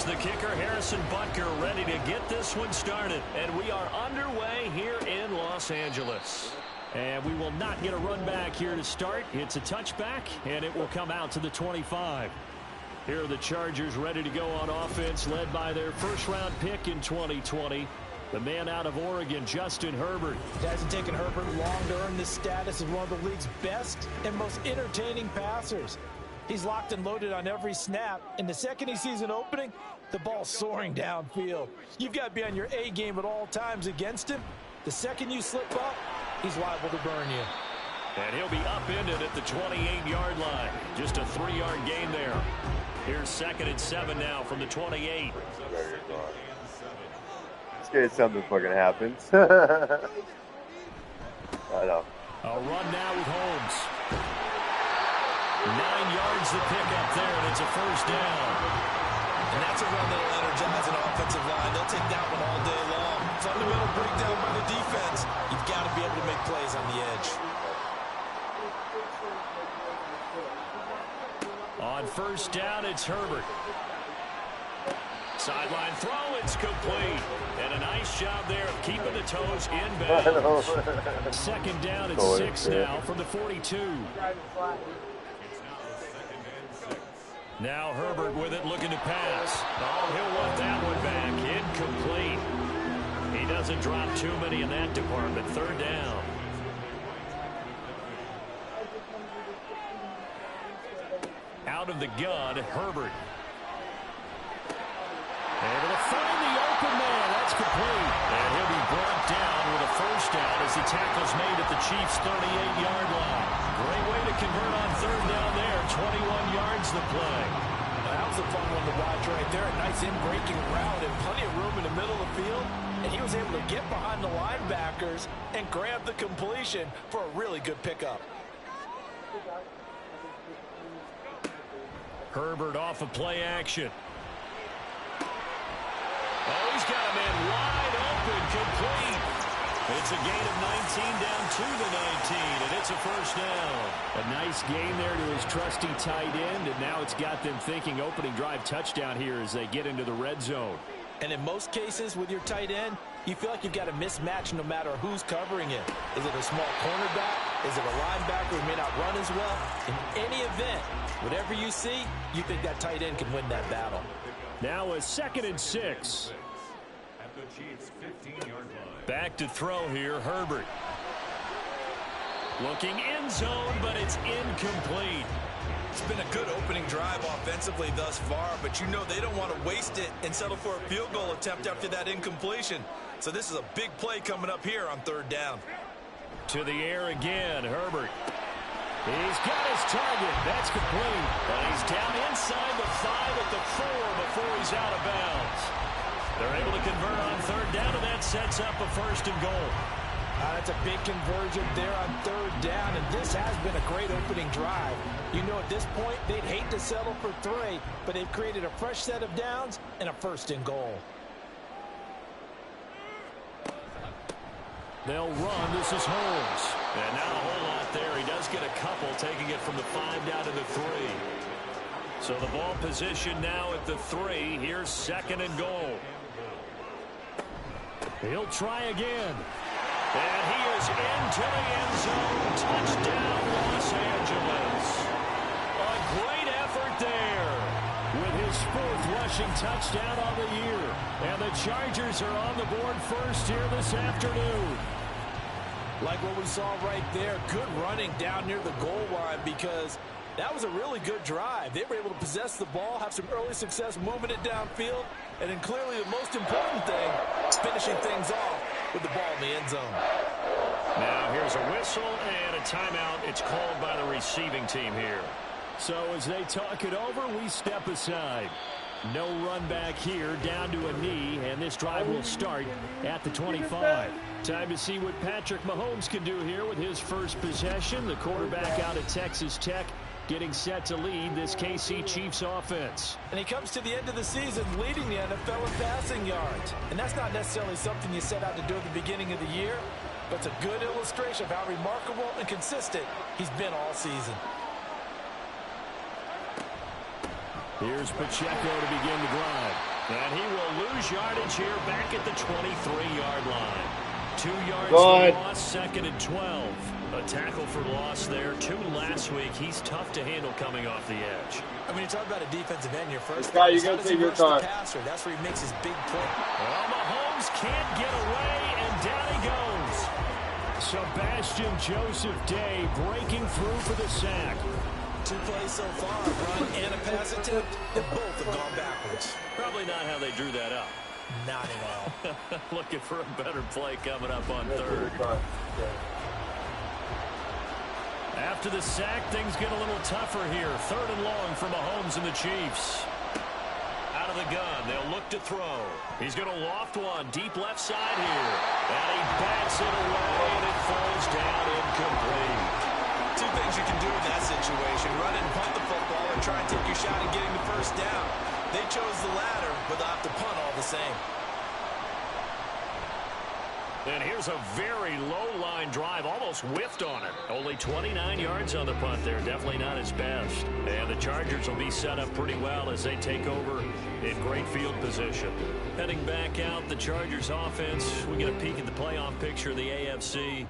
the kicker, Harrison Butker, ready to get this one started. And we are underway here in Los Angeles. And we will not get a run back here to start. It's a touchback, and it will come out to the 25. Here are the Chargers ready to go on offense, led by their first-round pick in 2020. The man out of Oregon, Justin Herbert. It hasn't taken Herbert long to earn this status as one of the league's best and most entertaining passers. He's locked and loaded on every snap, and the second he sees an opening, the ball's soaring downfield. You've got to be on your A game at all times against him. The second you slip up, he's liable to burn you. And he'll be upended at the 28-yard line. Just a 3-yard gain there. Here's 2nd and 7 now from the 28. Scared something fucking happens. I know. A run now with Holmes. 9 yards to pick up there, and it's a first down. And that's a run that'll energize an offensive line. They'll take that one all day long. Fundamental breakdown by the defense. You've got to be able to make plays on the edge. On first down, it's Herbert. Sideline throw, it's complete. And a nice job there of keeping the toes in bounds. 2nd down, it's 6 now from the 42. Now Herbert with it, looking to pass. Oh, he'll want that one back. Incomplete. He doesn't drop too many in that department. 3rd down. Out of the gun, Herbert. Able to find the open man. That's complete. And he'll be brought down with a first down as the tackle's made at the Chiefs' 38-yard line. Great way to convert on 3rd down there. 21 yards the play. That was a fun one to watch right there. A nice in-breaking route and plenty of room in the middle of the field. And he was able to get behind the linebackers and grab the completion for a really good pickup. Herbert off of play action. Oh, he's got him in wide open, complete. It's a gain of 19 down to the 19, and it's a first down. A nice gain there to his trusty tight end, and now it's got them thinking opening drive touchdown here as they get into the red zone. And in most cases with your tight end, you feel like you've got a mismatch no matter who's covering it. Is it a small cornerback? Is it a linebacker who may not run as well? In any event, whatever you see, you think that tight end can win that battle. Now a 2nd and 6. Back to throw here, Herbert. Looking end zone, but it's incomplete. It's been a good opening drive offensively thus far, but you know they don't want to waste it and settle for a field goal attempt after that incompletion. So this is a big play coming up here on 3rd down. To the air again, Herbert. He's got his target. That's complete. And he's down inside the 5 at the 4 before he's out of bounds. They're able to convert on 3rd down, and that sets up a 1st and goal. That's a big conversion there on 3rd down, and this has been a great opening drive. You know at this point they'd hate to settle for 3, but they've created a fresh set of downs and a 1st and goal. They'll run. This is Holmes. And not a whole lot there. He does get a couple, taking it from the 5 down to the 3. So the ball position now at the 3. Here's 2nd and goal. He'll try again. And he is into the end zone. Touchdown, Los Angeles. A great effort there with his 4th rushing touchdown on the year. And the Chargers are on the board first here this afternoon. Like what we saw right there, good running down near the goal line because that was a really good drive. They were able to possess the ball, have some early success moving it downfield, and then clearly the most important thing, finishing things off with the ball in the end zone. Now here's a whistle and a timeout. It's called by the receiving team here. So as they talk it over, we step aside. No run back here, down to a knee, and this drive will start at the 25. Time to see what Patrick Mahomes can do here with his first possession. The quarterback out of Texas Tech getting set to lead this KC Chiefs offense. And he comes to the end of the season leading the NFL in passing yards. And that's not necessarily something you set out to do at the beginning of the year, but it's a good illustration of how remarkable and consistent he's been all season. Here's Pacheco to begin the drive. And he will lose yardage here back at the 23-yard line. 2 yards Good. for loss, 2nd and 12. A tackle for loss there. 2 last week. He's tough to handle coming off the edge. I mean, you talk about a defensive end, your first Guy, you how gotta does take he your rush time. the passer? That's where he makes his big play. Well, Mahomes can't get away, and down he goes. Sebastian Joseph Day breaking through for the sack. 2 plays so far, a run and a pass attempt, and both have gone backwards. Probably not how they drew that up. Not at all. Looking for a better play coming up on 3rd. After the sack, things get a little tougher here. 3rd and long for Mahomes and the Chiefs. Out of the gun, they'll look to throw. He's going to loft one deep left side here. And he bats it away, and it falls down incomplete. 2 things you can do in that situation: run and punt the football, or try and take your shot at getting the first down. They chose the latter, but they'll have to punt all the same. And here's a very low-line drive, almost whiffed on it. Only 29 yards on the punt there, definitely not his best. And the Chargers will be set up pretty well as they take over in great field position. Heading back out, the Chargers offense, we get a peek at the playoff picture of the AFC.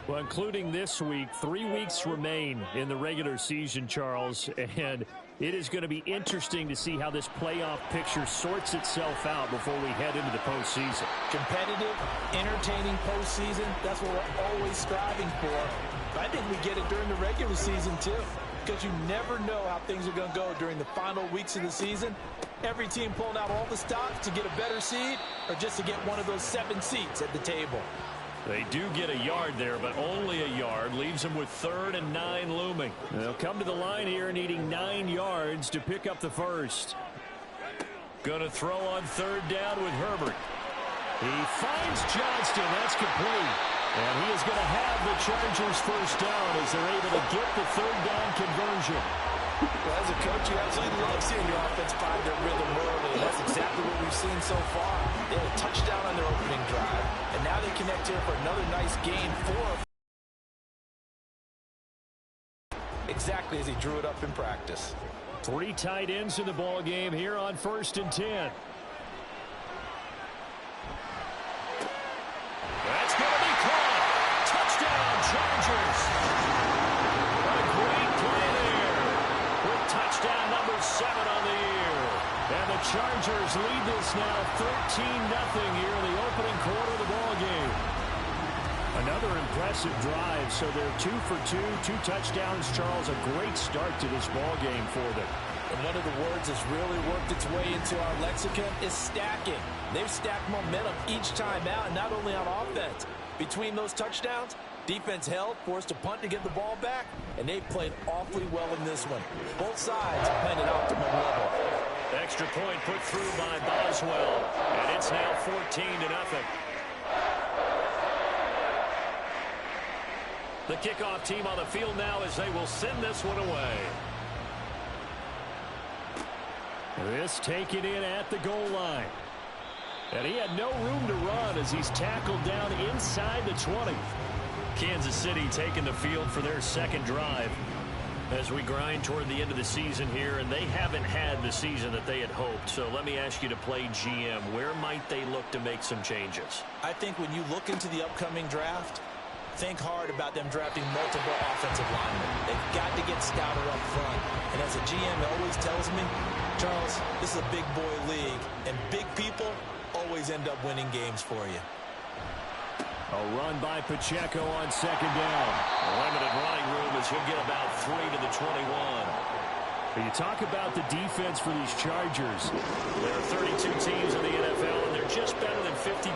Well, including this week, 3 weeks remain in the regular season, Charles, and it is going to be interesting to see how this playoff picture sorts itself out before we head into the postseason. Competitive, entertaining postseason, that's what we're always striving for. But I think we get it during the regular season, too, because you never know how things are going to go during the final weeks of the season. Every team pulling out all the stops to get a better seed or just to get one of those 7 seats at the table. They do get a yard there, but only a yard. Leaves them with 3rd and 9 looming. They'll come to the line here needing 9 yards to pick up the first. Going to throw on 3rd down with Herbert. He finds Johnston. That's complete. And he is going to have the Chargers first down as they're able to get the 3rd down conversion. Well, as a coach, you absolutely love seeing your offense find their rhythm early, and that's exactly what we've seen so far. They had a touchdown on their opening drive, and now they connect here for another nice gain exactly as he drew it up in practice. 3 tight ends in the ball game here on 1st and 10. That's going to be caught. Touchdown, Chargers. A great play there. With touchdown number 7 on the year. And the Chargers lead this now 13-0 here in the opening quarter of the ball game. Another impressive drive, so they're 2 for 2, 2 touchdowns. Charles, a great start to this ball game for them. And one of the words that's really worked its way into our lexicon is stacking. They've stacked momentum each time out, and not only on offense. Between those touchdowns, defense held, forced a punt to get the ball back, and they played awfully well in this one. Both sides playing at optimum level. Extra point put through by Boswell, and it's now 14-0. The kickoff team on the field now as they will send this one away. This taken in at the goal line. And he had no room to run as he's tackled down inside the 20. Kansas City taking the field for their second drive as we grind toward the end of the season here, and they haven't had the season that they had hoped. So let me ask you to play GM. Where might they look to make some changes? I think when you look into the upcoming draft, think hard about them drafting multiple offensive linemen. They've got to get stouter up front. And as a GM always tells me, Charles, this is a big boy league, and big people always end up winning games for you. A run by Pacheco on 2nd down. Limited running room as he'll get about 3 to the 21. You talk about the defense for these Chargers. There are 32 teams in the NFL, and they're just better than 50%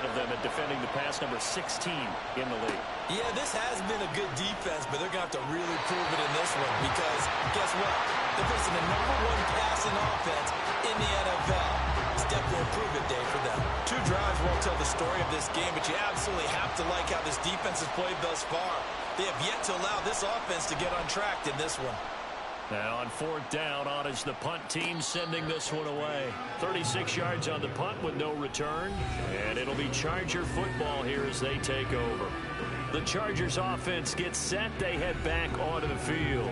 of them at defending the pass, number 16 in the league. Yeah, this has been a good defense, but they're going to have to really prove it in this one because, guess what? They're facing the #1 passing offense in the NFL. It's definitely a prove-it day for them. 2 drives won't tell the story of this game, but you absolutely have to like how this defense has played thus far. They have yet to allow this offense to get untracked in this one. Now on 4th down, on is the punt team sending this one away. 36 yards on the punt with no return. And it'll be Charger football here as they take over. The Chargers offense gets set. They head back onto the field.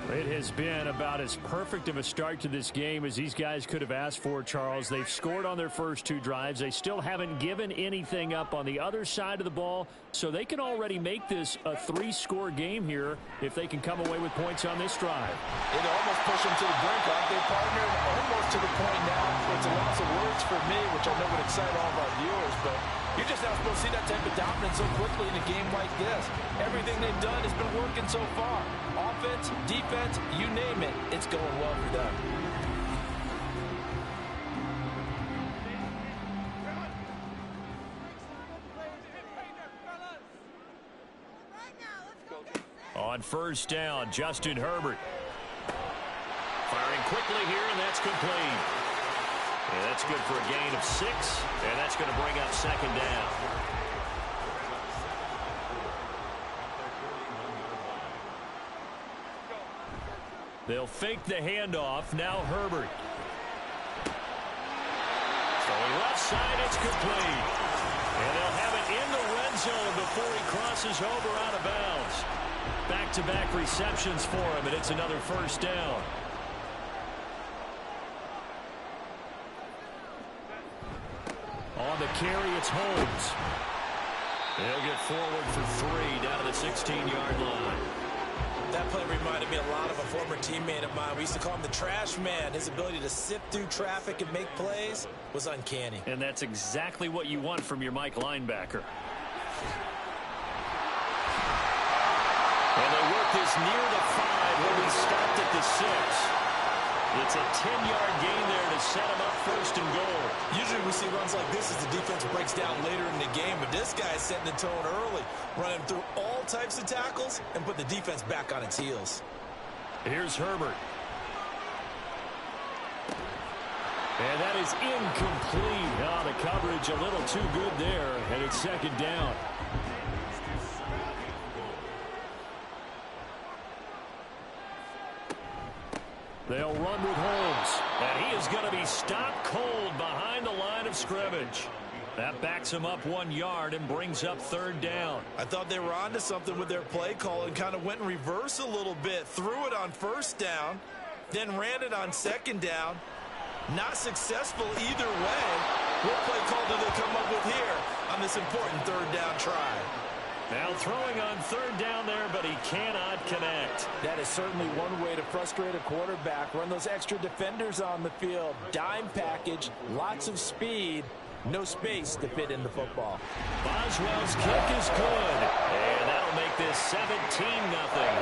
It has been about as perfect of a start to this game as these guys could have asked for, Charles. They've scored on their first 2 drives. They still haven't given anything up on the other side of the ball, so they can already make this a 3-score game here if they can come away with points on this drive. It almost pushed them to the brink, aren't they, partner? Almost to the point now where it's a loss of words for me, which I know would excite all of our viewers, but you're just not supposed to see that type of dominance so quickly in a game like this. Everything they've done has been working so far. Offense, defense, you name it, it's going well for them. On first down, Justin Herbert. Firing quickly here, and that's complete. Yeah, that's good for a gain of 6, and that's going to bring up second down. They'll fake the handoff. Now Herbert. Throwing left side, it's complete. And they'll have it in the red zone before he crosses over out of bounds. Back-to-back receptions for him, and it's another first down. On the carry, it's Holmes. They'll get forward for 3 down to the 16-yard line. That play reminded me a lot of a former teammate of mine. We used to call him the trash man. His ability to sift through traffic and make plays was uncanny. And that's exactly what you want from your Mike linebacker. And they work this near the 5 when we stopped at the 6. It's a 10-yard gain there to set him up first and goal. Usually we see runs like this as the defense breaks down later in the game, but this guy is setting the tone early, running through all types of tackles and put the defense back on its heels. Here's Herbert. And that is incomplete. Oh, the coverage a little too good there, and it's second down. They'll run with Holmes, and he is going to be stopped cold behind the line of scrimmage. That backs him up 1 yard and brings up third down. I thought they were onto something with their play call and kind of went in reverse a little bit. Threw it on first down, then ran it on second down. Not successful either way. What play call do they come up with here on this important third down try? Now throwing on third down there, but he cannot connect. That is certainly one way to frustrate a quarterback. Run those extra defenders on the field. Dime package, lots of speed, no space to fit in the football. Boswell's kick is good. And that'll make this 17-0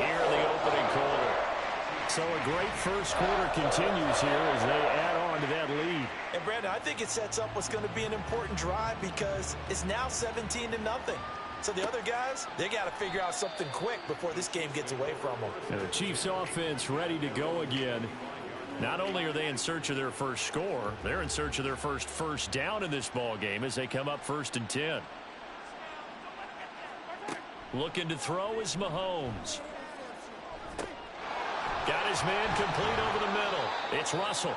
here in the opening quarter. So a great first quarter continues here as they add on to that lead. And Brandon, I think it sets up what's going to be an important drive because it's now 17-0. So the other guys, they got to figure out something quick before this game gets away from them. And the Chiefs offense ready to go again. Not only are they in search of their first score, they're in search of their first down in this ball game as they come up 1st and 10. Looking to throw is Mahomes. Got his man complete over the middle. It's Russell.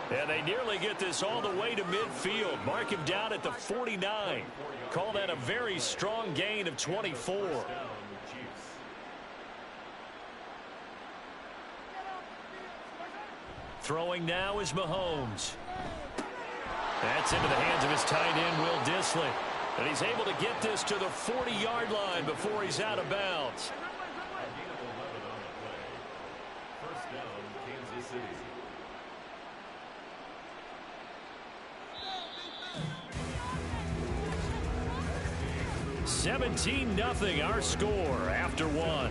And they nearly get this all the way to midfield. Mark him down at the 49. Call that a very strong gain of 24. Throwing now is Mahomes. That's into the hands of his tight end, Will Dissly. And he's able to get this to the 40-yard line before he's out of bounds. First down, Kansas City. 17-0 our score after 1.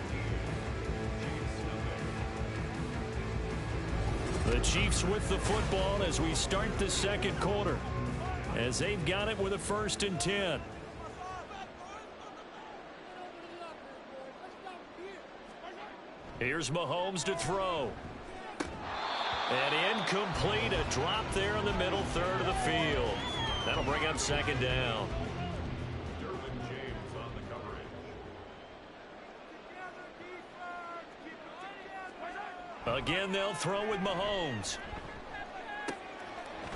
The Chiefs with the football as we start the second quarter, as they've got it with a 1st and 10. Here's Mahomes to throw. And incomplete, a drop there in the middle third of the field. That'll bring up second down. Again, they'll throw with Mahomes.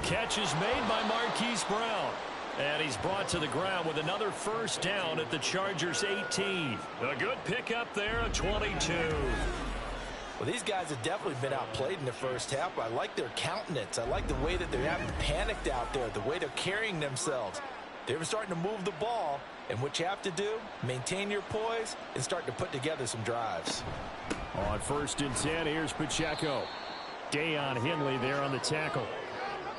Catch is made by Marquise Brown. And he's brought to the ground with another first down at the Chargers' 18. A good pickup there, a 22. Well, these guys have definitely been outplayed in the first half. I like their countenance. I like the way that they haven't panicked out there, the way they're carrying themselves. They're starting to move the ball, and what you have to do, maintain your poise and start to put together some drives. On 1st and 10, here's Pacheco. Deion Henley there on the tackle.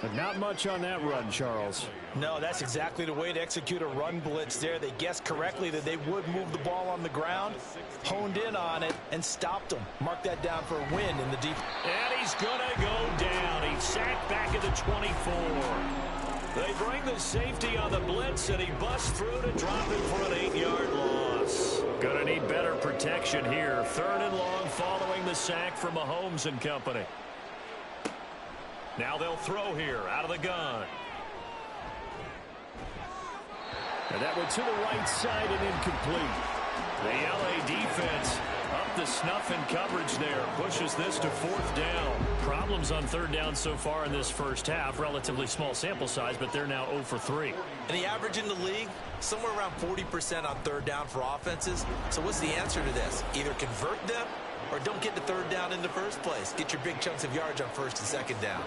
But not much on that run, Charles. No, that's exactly the way to execute a run blitz there. They guessed correctly that they would move the ball on the ground, honed in on it, and stopped them. Mark that down for a win in the deep. And he's going to go down. He's sacked back at the 24. They bring the safety on the blitz, and he busts through to drop him for an 8-yard loss. Going to need better protection here. 3rd and long following the sack from Mahomes and company. Now they'll throw here out of the gun. And that went to the right side and incomplete. The LA defense up the snuff in coverage there. Pushes this to 4th down. Problems on 3rd down so far in this first half. Relatively small sample size, but they're now 0 for 3. And the average in the league, somewhere around 40% on 3rd down for offenses. So what's the answer to this? Either convert them or don't get the 3rd down in the first place. Get your big chunks of yards on 1st and 2nd down.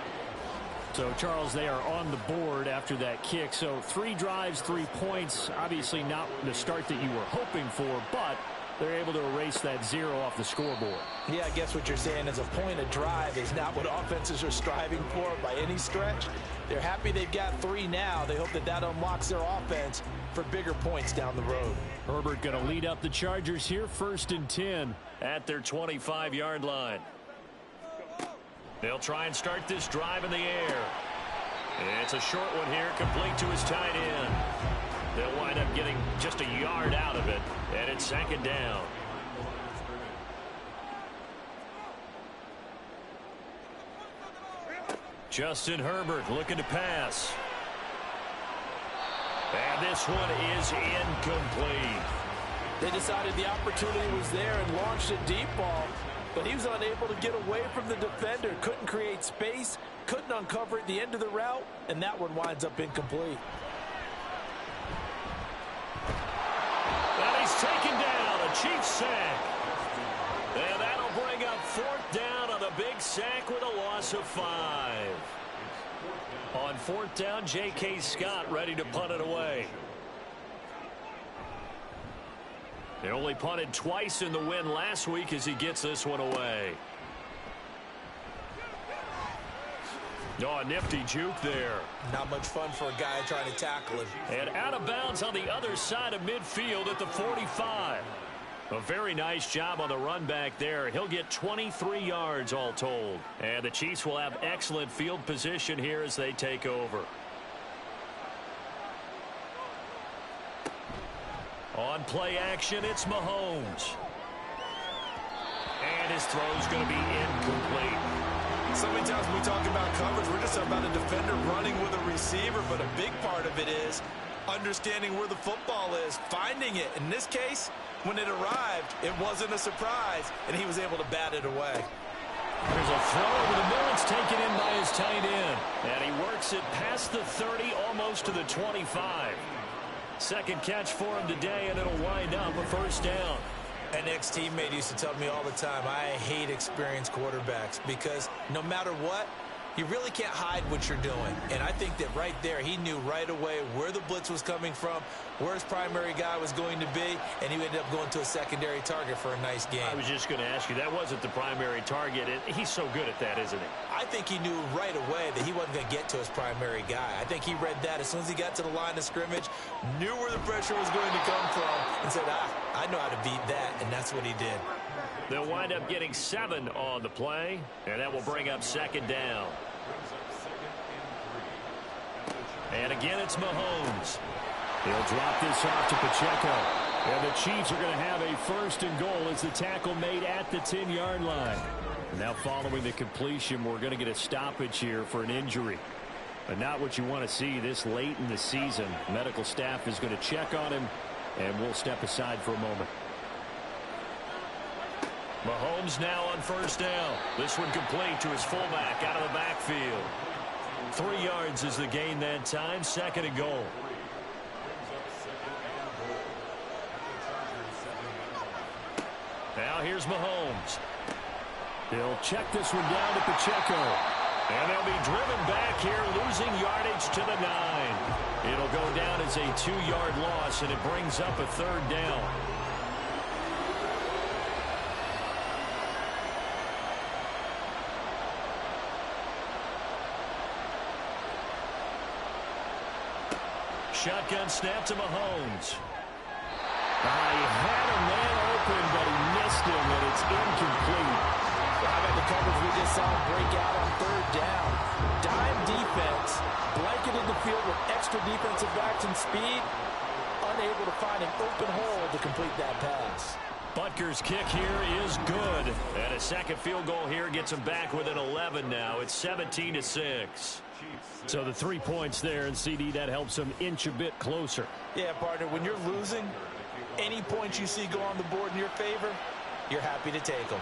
So, Charles, they are on the board after that kick. So 3 drives, 3 points. Obviously not the start that you were hoping for, but they're able to erase that 0 off the scoreboard. Yeah, I guess what you're saying is a point of drive is not what offenses are striving for by any stretch. They're happy they've got 3 now. They hope that that unlocks their offense for bigger points down the road. Herbert going to lead up the Chargers here, 1st and 10 at their 25-yard line. They'll try and start this drive in the air. It's a short one here, complete to his tight end. They'll wind up getting just a yard out of it, and it's 2nd down. Justin Herbert looking to pass. And this one is incomplete. They decided the opportunity was there and launched a deep ball, but he was unable to get away from the defender. Couldn't create space, couldn't uncover at the end of the route, and that one winds up incomplete. And he's taken down, a Chiefs sack. And that'll bring up 4th down on the big sack with a loss of 5. On 4th down, J.K. Scott ready to punt it away. They only punted twice in the win last week as he gets this one away. Oh, a nifty juke there. Not much fun for a guy trying to tackle him. And out of bounds on the other side of midfield at the 45. A very nice job on the run back there. He'll get 23 yards all told. And the Chiefs will have excellent field position here as they take over. On play action, it's Mahomes. And his throw's going to be incomplete. So many times when we talk about coverage, we're just talking about a defender running with a receiver, but a big part of it is understanding where the football is, finding it. In this case, when it arrived, it wasn't a surprise, and he was able to bat it away. There's a throw over the middle. It's taken in by his tight end. And he works it past the 30, almost to the 25. 2nd catch for him today, and it'll wind up a 1st down. An ex-teammate used to tell me all the time, I hate experienced quarterbacks because no matter what, you really can't hide what you're doing. And I think that right there, he knew right away where the blitz was coming from, where his primary guy was going to be, and he ended up going to a secondary target for a nice game. I was just going to ask you, that wasn't the primary target. He's so good at that, isn't he? I think he knew right away that he wasn't going to get to his primary guy. I think he read that as soon as he got to the line of scrimmage, knew where the pressure was going to come from, and said, I know how to beat that, and that's what he did. They'll wind up getting 7 on the play, and that will bring up 2nd down. And again, it's Mahomes. He'll drop this off to Pacheco. And the Chiefs are going to have a 1st and goal as the tackle made at the 10-yard line. Now following the completion, we're going to get a stoppage here for an injury. But not what you want to see this late in the season. Medical staff is going to check on him, and we'll step aside for a moment. Mahomes now on 1st down. This one complete to his fullback out of the backfield. 3 yards is the gain that time. 2nd and goal. Now here's Mahomes. He'll check this one down to Pacheco. And they'll be driven back here, losing yardage to the 9. It'll go down as a 2-yard loss, and it brings up a 3rd down. Shotgun snap to Mahomes. He had a man open, but he missed him, and it's incomplete. How about the coverage we just saw break out on 3rd down? Dime defense, blanketed the field with extra defensive backs and speed, unable to find an open hole to complete that pass. Butker's kick here is good. And a second field goal here gets him back within 11 now. It's 17-6. So the 3 points there, and CD, that helps him inch a bit closer. Yeah, partner, when you're losing, any points you see go on the board in your favor, you're happy to take them.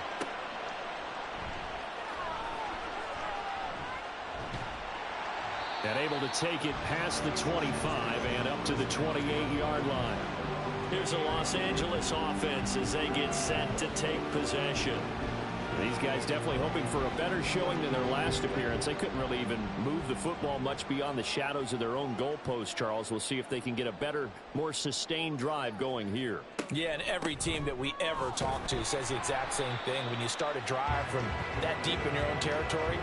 And able to take it past the 25 and up to the 28-yard line. Here's a Los Angeles offense as they get set to take possession. These guys definitely hoping for a better showing than their last appearance. They couldn't really even move the football much beyond the shadows of their own goalpost, Charles. We'll see if they can get a better, more sustained drive going here. Yeah, and every team that we ever talk to says the exact same thing. When you start a drive from that deep in your own territory,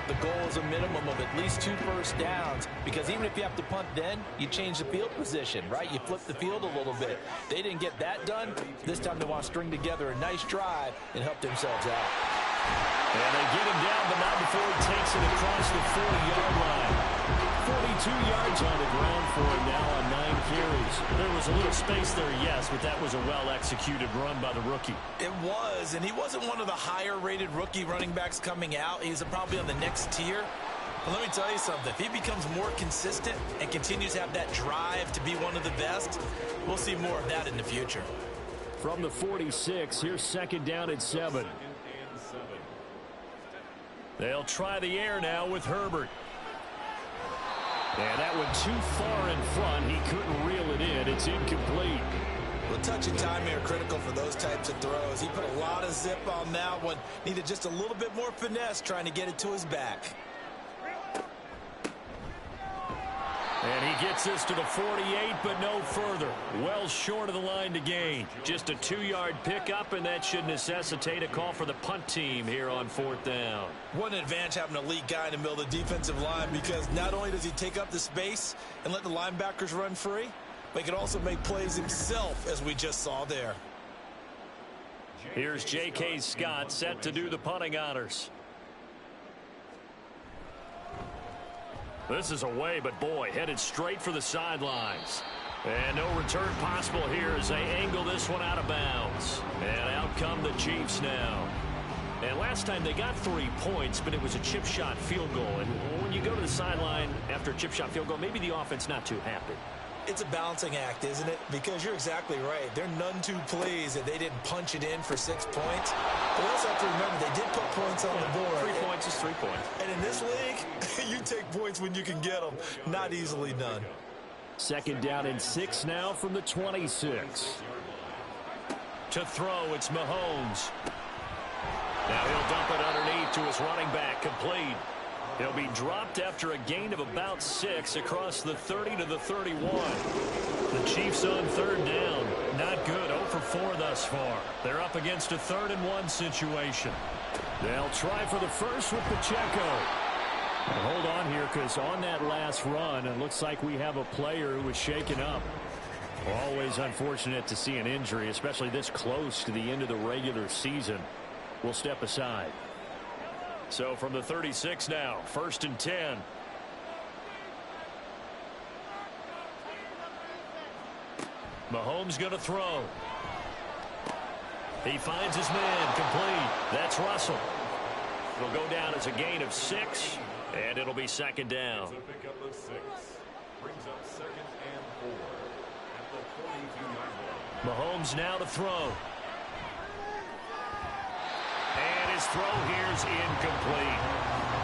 the goal is a minimum of at least 2 first downs, because even if you have to punt then, you change the field position, right? You flip the field a little bit. They didn't get that done. This time they want to string together a nice drive and help themselves out. And they get him down, but not before he takes it across the 40-yard line. 42 yards on the ground for him now on 9 carries. There was a little space there, yes, but that was a well-executed run by the rookie. It was, and he wasn't one of the higher-rated rookie running backs coming out. He's probably on the next tier. But let me tell you something. If he becomes more consistent and continues to have that drive to be one of the best, we'll see more of that in the future. From the 46, here's 2nd down and 7. They'll try the air now with Herbert. And that went too far in front. He couldn't reel it in. It's incomplete. Well, touch and timing are critical for those types of throws. He put a lot of zip on that one. Needed just a little bit more finesse trying to get it to his back. And he gets this to the 48, but no further. Well short of the line to gain. Just a 2-yard pickup, and that should necessitate a call for the punt team here on 4th down. What an advantage having an elite guy in the middle of the defensive line, because not only does he take up the space and let the linebackers run free, but he can also make plays himself, as we just saw there. Here's J.K. Scott set to do the punting honors. This is away, but boy, headed straight for the sidelines. And no return possible here as they angle this one out of bounds. And out come the Chiefs now. And last time they got 3 points, but it was a chip shot field goal. And when you go to the sideline after a chip shot field goal, maybe the offense not too happy. It's a balancing act, isn't it? Because you're exactly right. They're none too pleased that they didn't punch it in for 6 points. But we also have to remember they did put points on the board. 3 points is 3 points. And in this league, you take points when you can get them. Not easily done. 2nd down and 6 now from the 26. To throw, it's Mahomes. Now he'll dump it underneath to his running back, complete. He'll be dropped after a gain of about 6 across the 30 to the 31. The Chiefs on 3rd down. Not good. 0 for 4 thus far. They're up against a 3rd and 1 situation. They'll try for the first with Pacheco. And hold on here, because on that last run, it looks like we have a player who was shaken up. Always unfortunate to see an injury, especially this close to the end of the regular season. We'll step aside. So from the 36 now, 1st and 10. Mahomes going to throw. He finds his man, complete. That's Russell. It'll go down as a gain of 6, and it'll be 2nd down. Pickup of 6. Brings up 2nd and 4 at the 42-yard line. Mahomes now to throw. And his throw here's incomplete.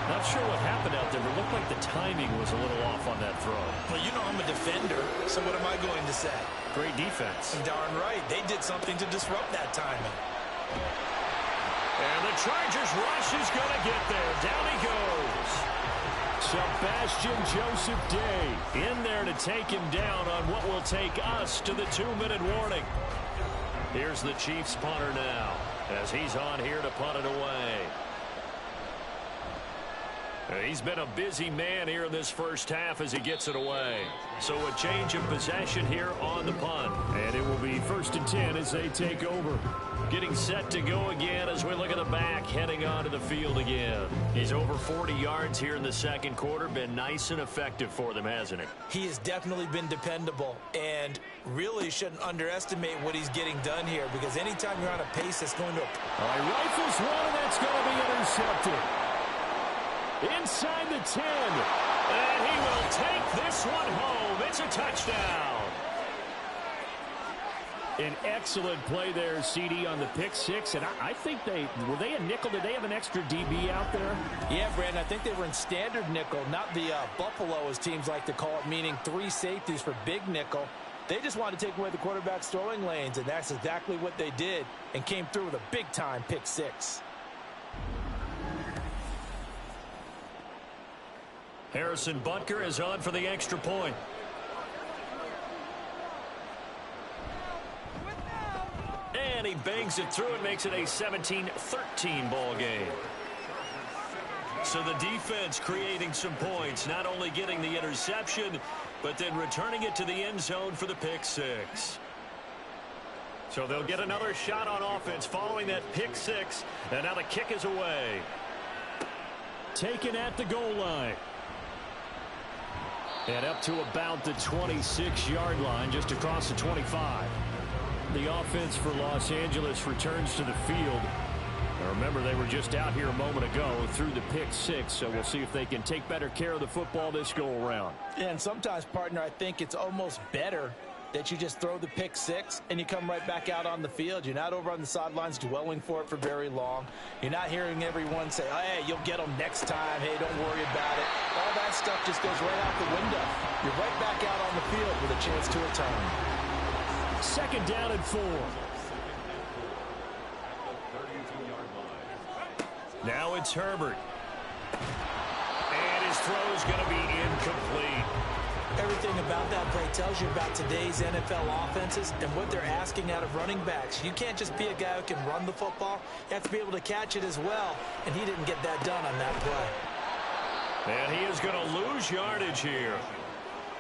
Not sure what happened out there, but it looked like the timing was a little off on that throw. Well, you know I'm a defender, so what am I going to say? Great defense. Darn right. They did something to disrupt that timing. And the Chargers rush is going to get there. Down he goes. Sebastian Joseph Day in there to take him down on what will take us to the 2-minute warning. Here's the Chiefs punter now as he's on here to punt it away. He's been a busy man here in this first half as he gets it away. So a change of possession here on the punt. And it will be 1st and 10 as they take over. Getting set to go again as we look at the back, heading onto the field again. He's over 40 yards here in the second quarter. Been nice and effective for them, hasn't he? He has definitely been dependable, and really shouldn't underestimate what he's getting done here, because anytime you're on a pace that's going to... All right, rifles one, and that's going to be intercepted. Inside the 10, and he will take this one home. It's a touchdown. An excellent play there, CD, on the pick six. And I think were they a nickel? Did they have an extra DB out there? Yeah, Brandon, I think they were in standard nickel, not the Buffalo, as teams like to call it, meaning 3 safeties for big nickel. They just wanted to take away the quarterback's throwing lanes, and that's exactly what they did, and came through with a big-time pick six. Harrison Butker is on for the extra point. And he bangs it through and makes it a 17-13 ball game. So the defense creating some points, not only getting the interception, but then returning it to the end zone for the pick six. So they'll get another shot on offense following that pick six, and now the kick is away. Taken at the goal line. And up to about the 26-yard line, just across the 25. The offense for Los Angeles returns to the field. Now remember, they were just out here a moment ago through the pick six, so we'll see if they can take better care of the football this go-around. Yeah, and sometimes, partner, I think it's almost better that you just throw the pick six and you come right back out on the field. You're not over on the sidelines dwelling for it for very long. You're not hearing everyone say, hey, you'll get them next time. Hey, don't worry about it. All that stuff just goes right out the window. You're right back out on the field with a chance to return. 2nd down and 4. Now it's Herbert. And his throw is going to be incomplete. Everything about that play tells you about today's NFL offenses and what they're asking out of running backs. You can't just be a guy who can run the football. You have to be able to catch it as well, and he didn't get that done on that play. And he is going to lose yardage here.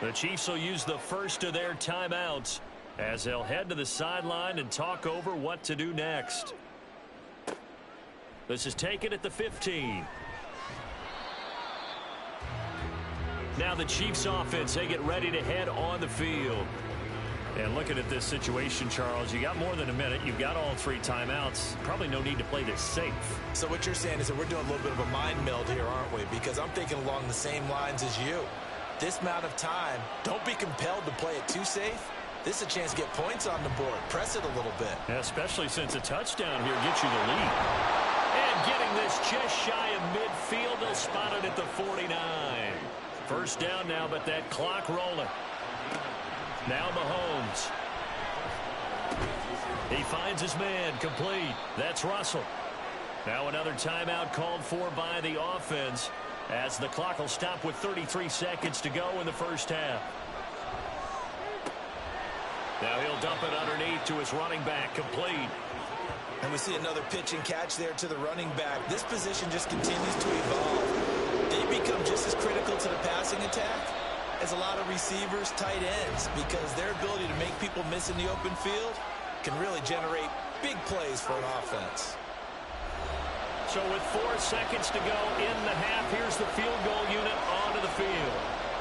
The Chiefs will use the first of their timeouts as they'll head to the sideline and talk over what to do next. This is taken at the 15. Now the Chiefs offense, they get ready to head on the field. And looking at this situation, Charles, you got more than a minute. You've got all 3 timeouts. Probably no need to play this safe. So what you're saying is that we're doing a little bit of a mind meld here, aren't we? Because I'm thinking along the same lines as you. This amount of time, don't be compelled to play it too safe. This is a chance to get points on the board. Press it a little bit. Yeah, especially since a touchdown here gets you the lead. And getting this just shy of midfield, they'll spot it at the 49. First down now, but that clock rolling. Now Mahomes. He finds his man, complete. That's Russell. Now another timeout called for by the offense as the clock will stop with 33 seconds to go in the first half. Now he'll dump it underneath to his running back, complete. And we see another pitch and catch there to the running back. This position just continues to evolve. They become just as critical to the passing attack as a lot of receivers, tight ends, because their ability to make people miss in the open field can really generate big plays for an offense. So with 4 seconds to go in the half, here's the field goal unit onto the field.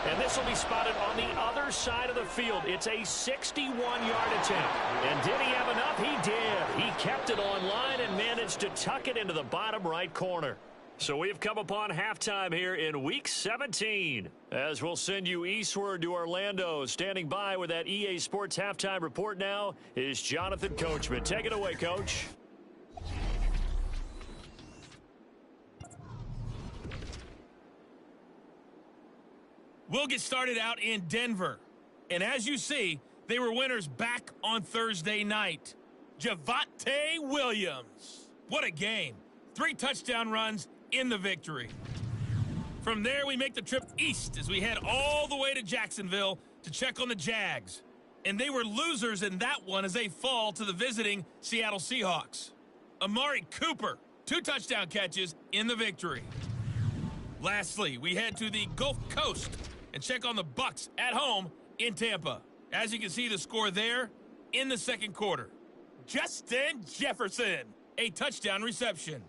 And this will be spotted on the other side of the field. It's a 61-yard attempt. And did he have enough? He did. He kept it on line and managed to tuck it into the bottom right corner. So we've come upon halftime here in Week 17. As we'll send you eastward to Orlando. Standing by with that EA Sports halftime report now is Jonathan Coachman. Take it away, Coach. We'll get started out in Denver. And as you see, they were winners back on Thursday night. Javonte Williams. What a game. 3 touchdown runs in the victory. From there, we make the trip east as we head all the way to Jacksonville to check on the Jags. And they were losers in that one as they fall to the visiting Seattle Seahawks. Amari Cooper, 2 touchdown catches in the victory. Lastly, we head to the Gulf Coast and check on the Bucs at home in Tampa. As you can see the score there in the second quarter. Justin Jefferson, a touchdown reception.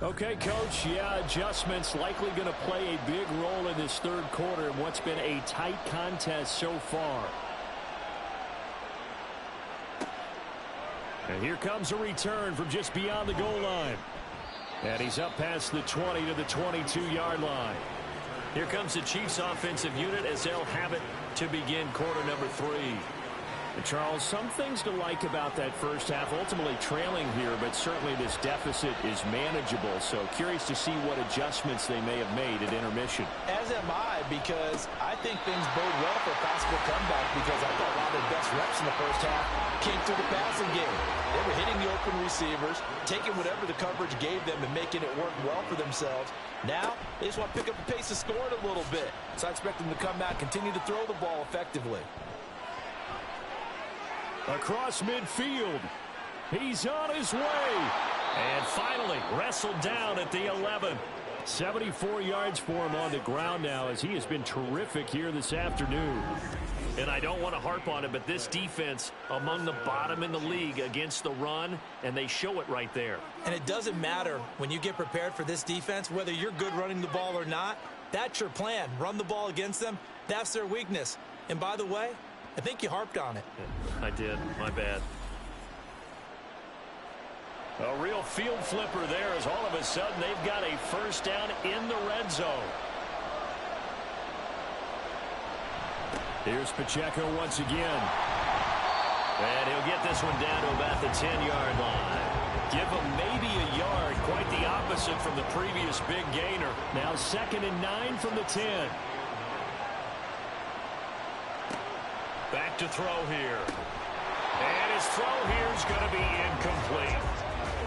Okay, Coach, adjustments likely going to play a big role in this third quarter in what's been a tight contest so far. And here comes a return from just beyond the goal line. And he's up past the 20 to the 22-yard line. Here comes the Chiefs offensive unit as they'll have it to begin quarter number 3. And Charles, some things to like about that first half. Ultimately trailing here, but certainly this deficit is manageable. So curious to see what adjustments they may have made at intermission. As am I, because I think things bode well for a possible comeback, because I thought a lot of their best reps in the first half came through the passing game. They were hitting the open receivers, taking whatever the coverage gave them and making it work well for themselves. Now, they just want to pick up the pace of scoring a little bit. So I expect them to come back, continue to throw the ball effectively. Across midfield. He's on his way. And finally wrestled down at the 11. 74 yards for him on the ground now, as he has been terrific here this afternoon. And I don't want to harp on it, but this defense among the bottom in the league against the run, and they show it right there. And it doesn't matter when you get prepared for this defense, whether you're good running the ball or not. That's your plan. Run the ball against them. That's their weakness. And by the way, I think you harped on it. I did. My bad. A real field flipper there, as all of a sudden they've got a first down in the red zone. Here's Pacheco once again. And he'll get this one down to about the 10-yard line. Give him maybe a yard, quite the opposite from the previous big gainer. Now 2nd and 9 from the 10. Back to throw here. And his throw here is going to be incomplete.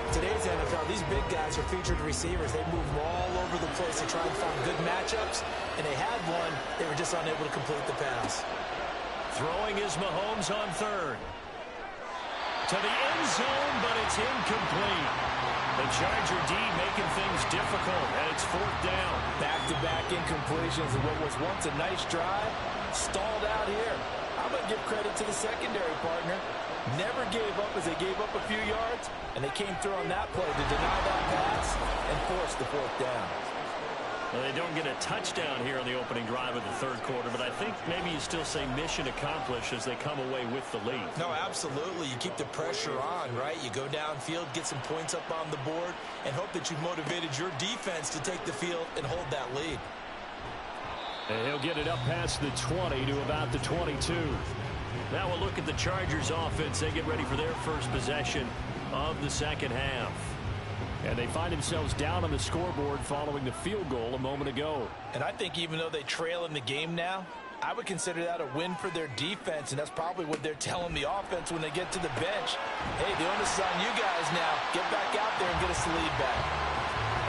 Today's NFL, these big guys are featured receivers. They move all over the place to try and find good matchups, and they had one. They were just unable to complete the pass. Throwing is Mahomes on 3rd. To the end zone, but it's incomplete. The Charger D making things difficult, and it's 4th down. Back-to-back incompletions of what was once a nice drive, stalled out here. I'm going to give credit to the secondary partner. Never gave up as they gave up a few yards, and they came through on that play to deny that pass and force the 4th down. Well, they don't get a touchdown here on the opening drive of the third quarter, but I think maybe you still say mission accomplished as they come away with the lead. No, absolutely. You keep the pressure on, right? You go downfield, get some points up on the board, and hope that you've motivated your defense to take the field and hold that lead. And he'll get it up past the 20 to about the 22. Now we'll look at the Chargers offense. They get ready for their first possession of the second half. And they find themselves down on the scoreboard following the field goal a moment ago. And I think even though they trail in the game now, I would consider that a win for their defense, and that's probably what they're telling the offense when they get to the bench. Hey, the onus is on you guys now. Get back out there and get us the lead back.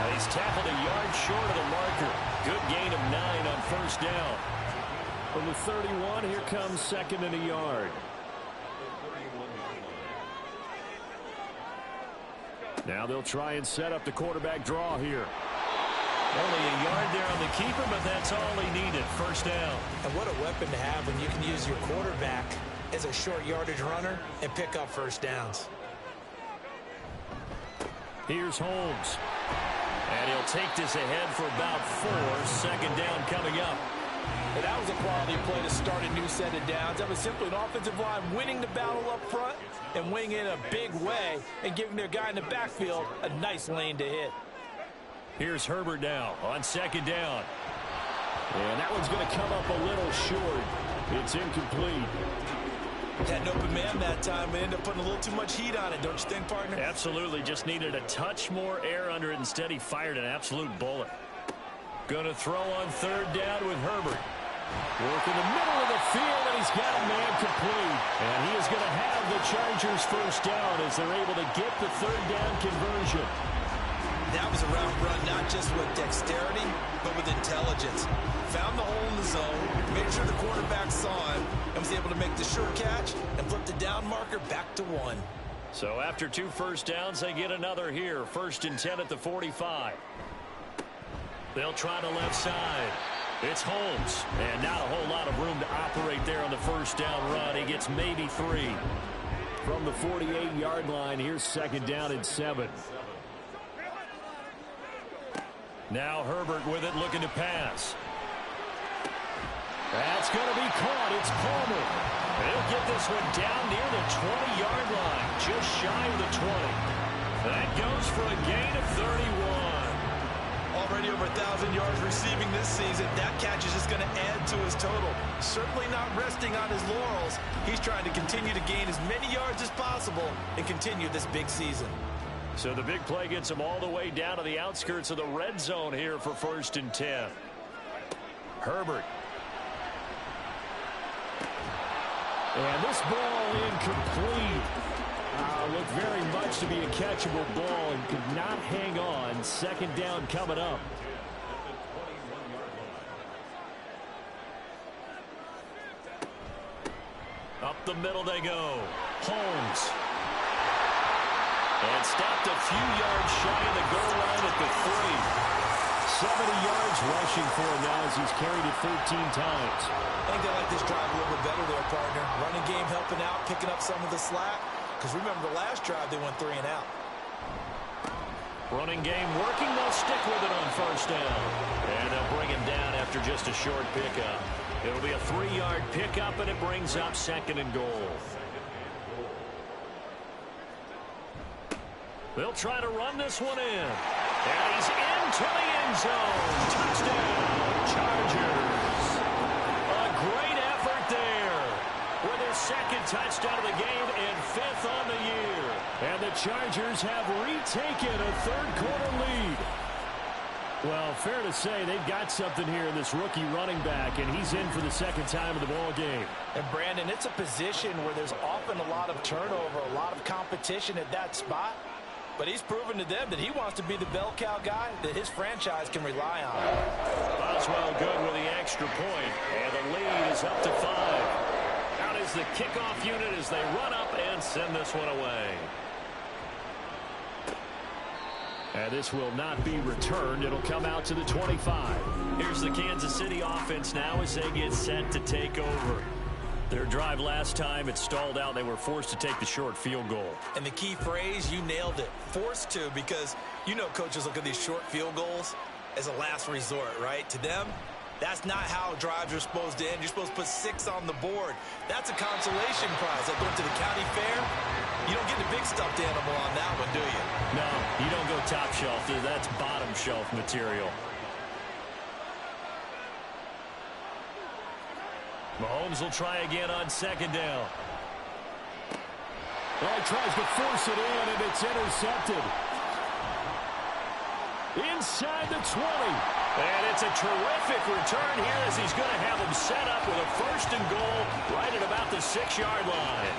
Now he's tackled a yard short of the marker. Good gain of 9 on first down. From the 31, here comes 2nd and a yard. Now they'll try and set up the quarterback draw here. Only a yard there on the keeper, but that's all he needed. First down. And what a weapon to have when you can use your quarterback as a short yardage runner and pick up first downs. Here's Holmes. And he'll take this ahead for about 4. 2nd down coming up. And that was a quality play to start a new set of downs. That was simply an offensive line winning the battle up front and winning it in a big way and giving their guy in the backfield a nice lane to hit. Here's Herbert now on 2nd down. And that one's going to come up a little short. It's incomplete. Had an open man that time, but ended up putting a little too much heat on it, don't you think, partner? Absolutely. Just needed a touch more air under it. Instead, he fired an absolute bullet. Going to throw on third down with Herbert. Work in the middle of the field, and he's got a man complete. And he is going to have the Chargers first down as they're able to get the third down conversion. That was a route run, not just with dexterity, but with intelligence. Found the hole in the zone, made sure the quarterback saw it, and was able to make the sure catch and flip the down marker back to 1. So after 2 first downs, they get another here. 1st and 10 at the 45. They'll try the left side. It's Holmes, and not a whole lot of room to operate there on the first down run. He gets maybe 3. From the 48-yard line, here's 2nd down and 7. Now Herbert with it, looking to pass. That's going to be caught. It's Palmer. He'll get this one down near the 20-yard line, just shy of the 20. That goes for a gain of 31. Already over 1,000 yards receiving this season. That catch is just going to add to his total. Certainly not resting on his laurels. He's trying to continue to gain as many yards as possible and continue this big season. So the big play gets him all the way down to the outskirts of the red zone here for 1st and 10. Herbert. And this ball incomplete. Looked very much to be a catchable ball and could not hang on. 2nd down coming up. Up the middle they go. Holmes. And stopped a few yards shy of the goal line at the 3. 70 yards rushing for him now as he's carried it 13 times. I think they like this drive a little bit better there, partner. Running game helping out, picking up some of the slack. Because remember, the last drive they went 3 and out. Running game working. They'll stick with it on 1st down. And they'll bring him down after just a short pickup. It'll be a 3-yard pickup, and it brings up 2nd and goal. They'll try to run this one in. And he's into the end zone. Touchdown, Chargers. A great effort there. With his 2nd touchdown of the game and 5th on the year. And the Chargers have retaken a 3rd-quarter lead. Well, fair to say they've got something here in this rookie running back, and he's in for the 2nd time of the ball game. And, Brandon, it's a position where there's often a lot of turnover, a lot of competition at that spot. But he's proven to them that he wants to be the bell cow guy that his franchise can rely on. Boswell good with the extra point, and the lead is up to 5. Out is the kickoff unit as they run up and send this one away. And this will not be returned. It'll come out to the 25. Here's the Kansas City offense now as they get set to take over. Their drive last time, it stalled out. They were forced to take the short field goal. And the key phrase, you nailed it. Forced to, because you know coaches look at these short field goals as a last resort, right? To them, that's not how drives are supposed to end. You're supposed to put 6 on the board. That's a consolation prize. Like going to the county fair, you don't get the big stuffed animal on that one, do you? No, you don't go top shelf. That's bottom shelf material. Mahomes will try again on 2nd down. Well, he tries to force it in, and it's intercepted. Inside the 20. And it's a terrific return here as he's going to have him set up with a 1st and goal right at about the 6-yard line.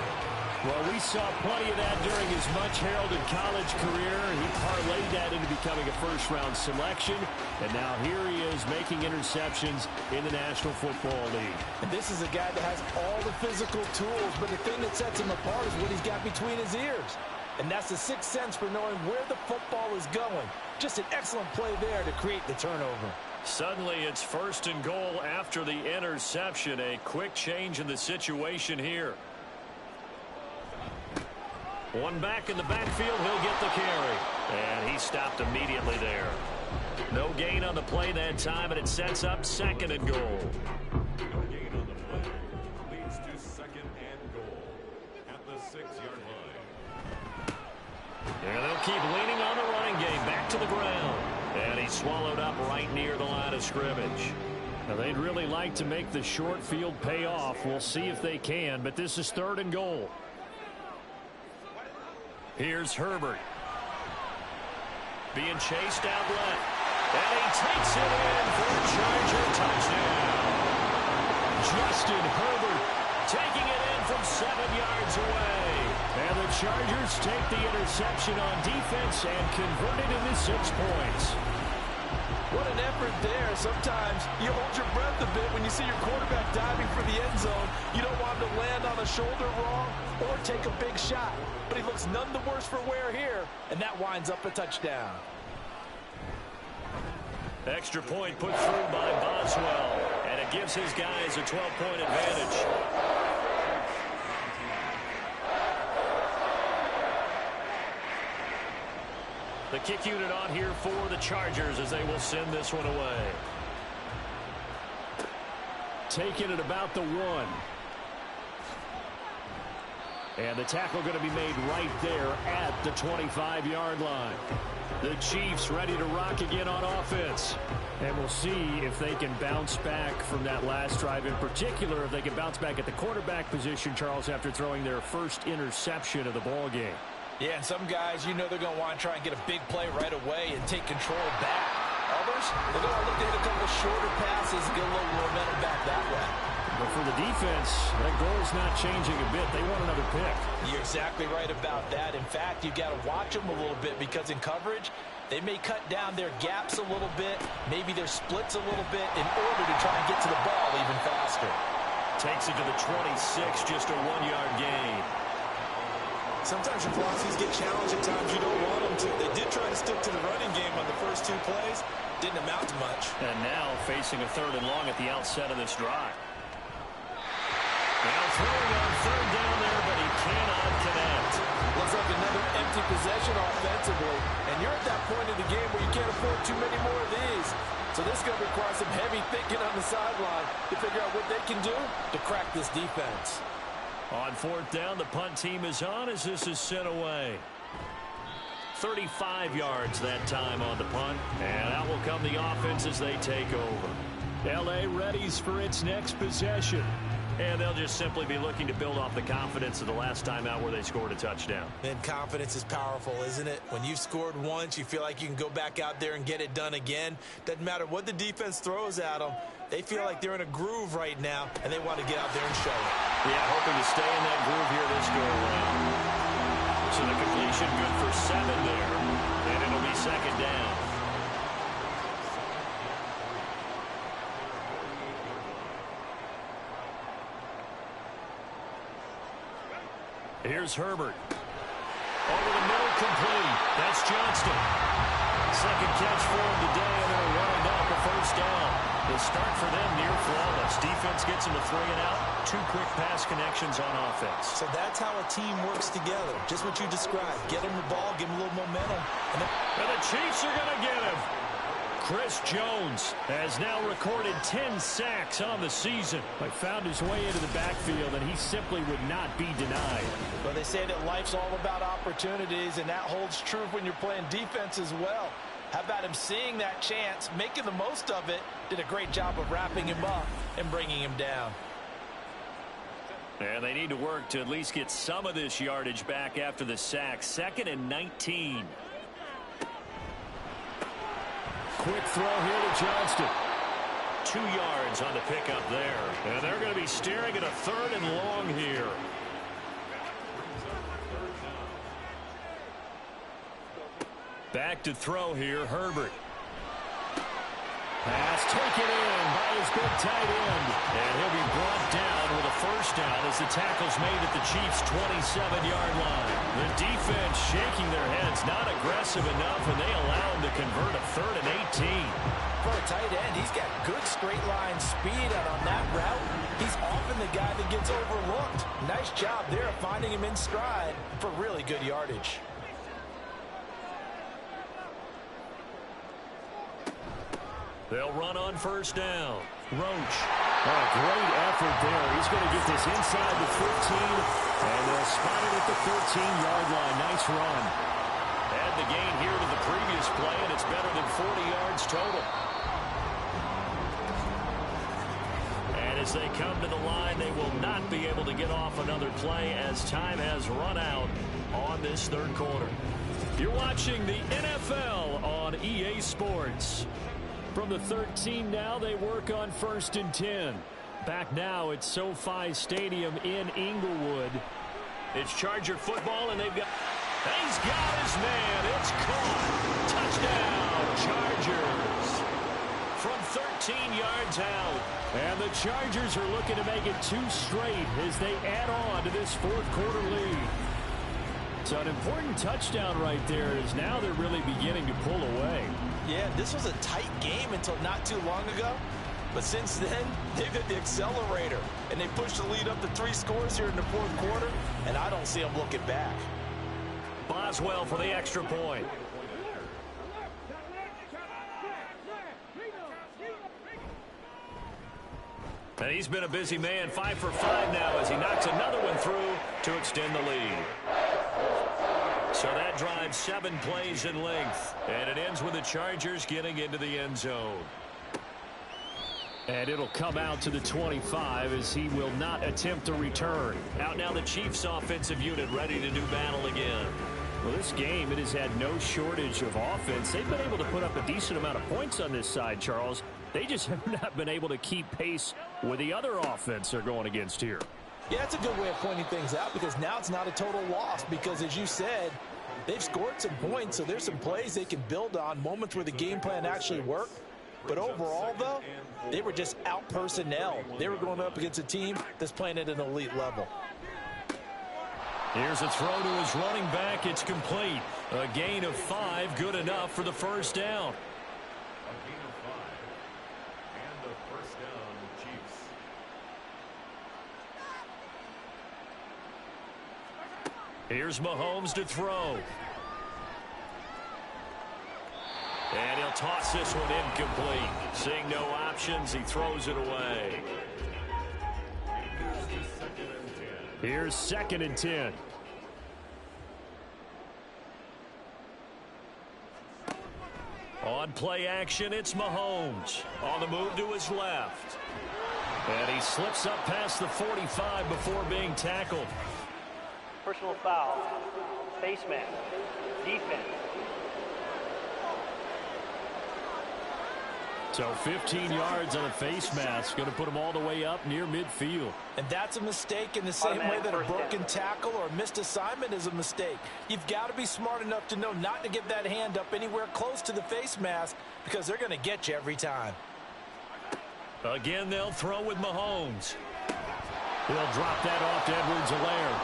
Well, we saw plenty of that during his much-heralded college career. He parlayed that into becoming a first-round selection. And now here he is making interceptions in the National Football League. And this is a guy that has all the physical tools, but the thing that sets him apart is what he's got between his ears. And that's the 6th sense for knowing where the football is going. Just an excellent play there to create the turnover. Suddenly it's 1st and goal after the interception. A quick change in the situation here. One back in the backfield, he'll get the carry. And he stopped immediately there. No gain on the play that time, and it sets up 2nd and goal. No gain on the play. Leads to 2nd and goal at the 6-yard line. And they'll keep leaning on the running game back to the ground. And he's swallowed up right near the line of scrimmage. Now, they'd really like to make the short field pay off. We'll see if they can, but this is 3rd and goal. Here's Herbert. Being chased out left. And he takes it in for a Charger touchdown. Justin Herbert taking it in from 7 yards away. And the Chargers take the interception on defense and convert it into 6 points. What an effort there. Sometimes you hold your breath a bit when you see your quarterback diving for the end zone. You don't want him to land on a shoulder wrong or take a big shot. But he looks none the worse for wear here, and that winds up a touchdown. Extra point put through by Boswell, and it gives his guys a 12-point advantage. The kick unit on here for the Chargers as they will send this one away. Taking it about the 1. And the tackle going to be made right there at the 25-yard line. The Chiefs ready to rock again on offense. And we'll see if they can bounce back from that last drive. In particular, if they can bounce back at the quarterback position, Charles, after throwing their first interception of the ball game. Yeah, and some guys, you know they're going to want to try and get a big play right away and take control back. Others, they're going to look to hit a couple of shorter passes and get a little momentum back that way. But for the defense, that goal's not changing a bit. They want another pick. You're exactly right about that. In fact, you've got to watch them a little bit because in coverage, they may cut down their gaps a little bit, maybe their splits a little bit in order to try and get to the ball even faster. Takes it to the 26, just a 1-yard gain. Sometimes your philosophies get challenged at times you don't want them to. They did try to stick to the running game on the first 2 plays. Didn't amount to much. And now facing a 3rd and long at the outset of this drive. Now throwing on 3rd down there, but he cannot connect. Looks like another empty possession offensively. And you're at that point in the game where you can't afford too many more of these. So this is going to require some heavy thinking on the sideline to figure out what they can do to crack this defense. On 4th down, the punt team is on as this is sent away. 35 yards that time on the punt. And out will come the offense as they take over. L.A. readies for its next possession. And they'll just simply be looking to build off the confidence of the last time out where they scored a touchdown. And confidence is powerful, isn't it? When you've scored once, you feel like you can go back out there and get it done again. Doesn't matter what the defense throws at them. They feel like they're in a groove right now, and they want to get out there and show it. Yeah, hoping to stay in that groove here this go-around. So the completion good for 7 there, and it'll be 2nd down. Here's Herbert. Over the middle, complete. That's Johnston. 2nd catch for him today, and they're running up a 1st down. The start for them near flawless. Defense gets them to 3 and out. 2 quick pass connections on offense. So that's how a team works together. Just what you described. Get them the ball, give them a little momentum. And the Chiefs are going to get him. Chris Jones has now recorded 10 sacks on the season, but found his way into the backfield, and he simply would not be denied. Well, they say that life's all about opportunities, and that holds true when you're playing defense as well. How about him seeing that chance, making the most of it, did a great job of wrapping him up and bringing him down. And they need to work to at least get some of this yardage back after the sack. 2nd and 19. Quick throw here to Johnston. 2 yards on the pickup there. And they're going to be staring at a 3rd and long here. Back to throw here, Herbert. Pass taken in by his big tight end. And he'll be brought down with a 1st down as the tackle's made at the Chiefs' 27-yard line. The defense shaking their heads, not aggressive enough, and they allow him to convert a 3rd and 18. For a tight end, he's got good straight line speed, and on that route, he's often the guy that gets overlooked. Nice job there of finding him in stride for really good yardage. They'll run on 1st down. Roach. Oh, great effort there. He's going to get this inside the 15, and they'll spot it at the 13-yard line. Nice run. Add the gain here to the previous play, and it's better than 40 yards total. as they come to the line. They will not be able to get off another play as time has run out on this third quarter. You're watching the NFL on EA Sports. From the 13 now, they work on 1st and 10. Back now at SoFi Stadium in Inglewood. It's Charger football, and they've got... He's got his man. It's caught. Touchdown, Chargers. From 13 yards out. And the Chargers are looking to make it 2 straight as they add on to this fourth quarter lead. So an important touchdown right there is now they're really beginning to pull away. Yeah, this was a tight game until not too long ago. But since then, they've hit the accelerator. And they pushed the lead up to 3 scores here in the fourth quarter. And I don't see them looking back. Boswell for the extra point. And he's been a busy man, 5 for 5 now as he knocks another one through to extend the lead. So that drives 7 plays in length. And it ends with the Chargers getting into the end zone. And it'll come out to the 25 as he will not attempt to return. Out now the Chiefs offensive unit ready to do battle again. Well, this game, it has had no shortage of offense. They've been able to put up a decent amount of points on this side, Charles. They just have not been able to keep pace with the other offense they're going against here. Yeah, that's a good way of pointing things out because now it's not a total loss because, as you said, they've scored some points, so there's some plays they can build on, moments where the game plan actually worked. But overall, though, they were just out personnel. They were going up against a team that's playing at an elite level. Here's a throw to his running back. It's complete. A gain of 5, good enough for the first down. A gain of 5. And the first down, Chiefs. Here's Mahomes to throw. And he'll toss this one incomplete. Seeing no options, he throws it away. Here's 2nd and 10. On play action, it's Mahomes. On the move to his left. And he slips up past the 45 before being tackled. Personal foul. Face mask. Defense. So 15 yards on a face mask. Going to put him all the way up near midfield. And that's a mistake in the same way that a broken tackle or a missed assignment is a mistake. You've got to be smart enough to know not to get that hand up anywhere close to the face mask because they're going to get you every time. Again, they'll throw with Mahomes. He'll drop that off to Edwards-Helaire.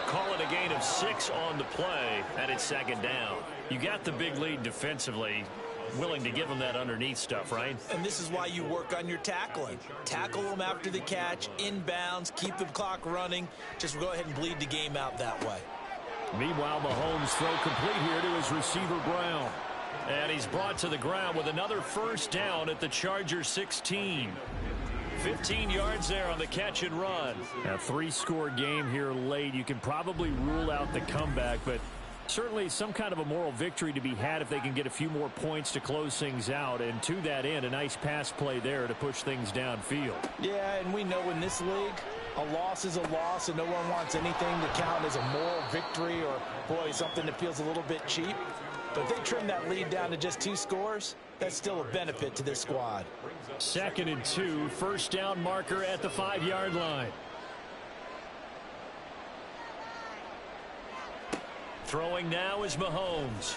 Call it a gain of 6 on the play, and it's 2nd down. You got the big lead defensively. Willing to give them that underneath stuff, right? And this is why you work on your tackling. Tackle them after the catch, inbounds, keep the clock running. Just go ahead and bleed the game out that way. Meanwhile, Mahomes throw complete here to his receiver, Brown. And he's brought to the ground with another first down at the Chargers 16. 15 yards there on the catch and run. A 3-score game here late. You can probably rule out the comeback, but certainly some kind of a moral victory to be had if they can get a few more points to close things out. And to that end, a nice pass play there to push things downfield. Yeah, and we know in this league, a loss is a loss, and no one wants anything to count as a moral victory or, boy, something that feels a little bit cheap. But if they trim that lead down to just 2 scores, that's still a benefit to this squad. 2nd and 2, first down marker at the 5-yard line. Throwing now is Mahomes.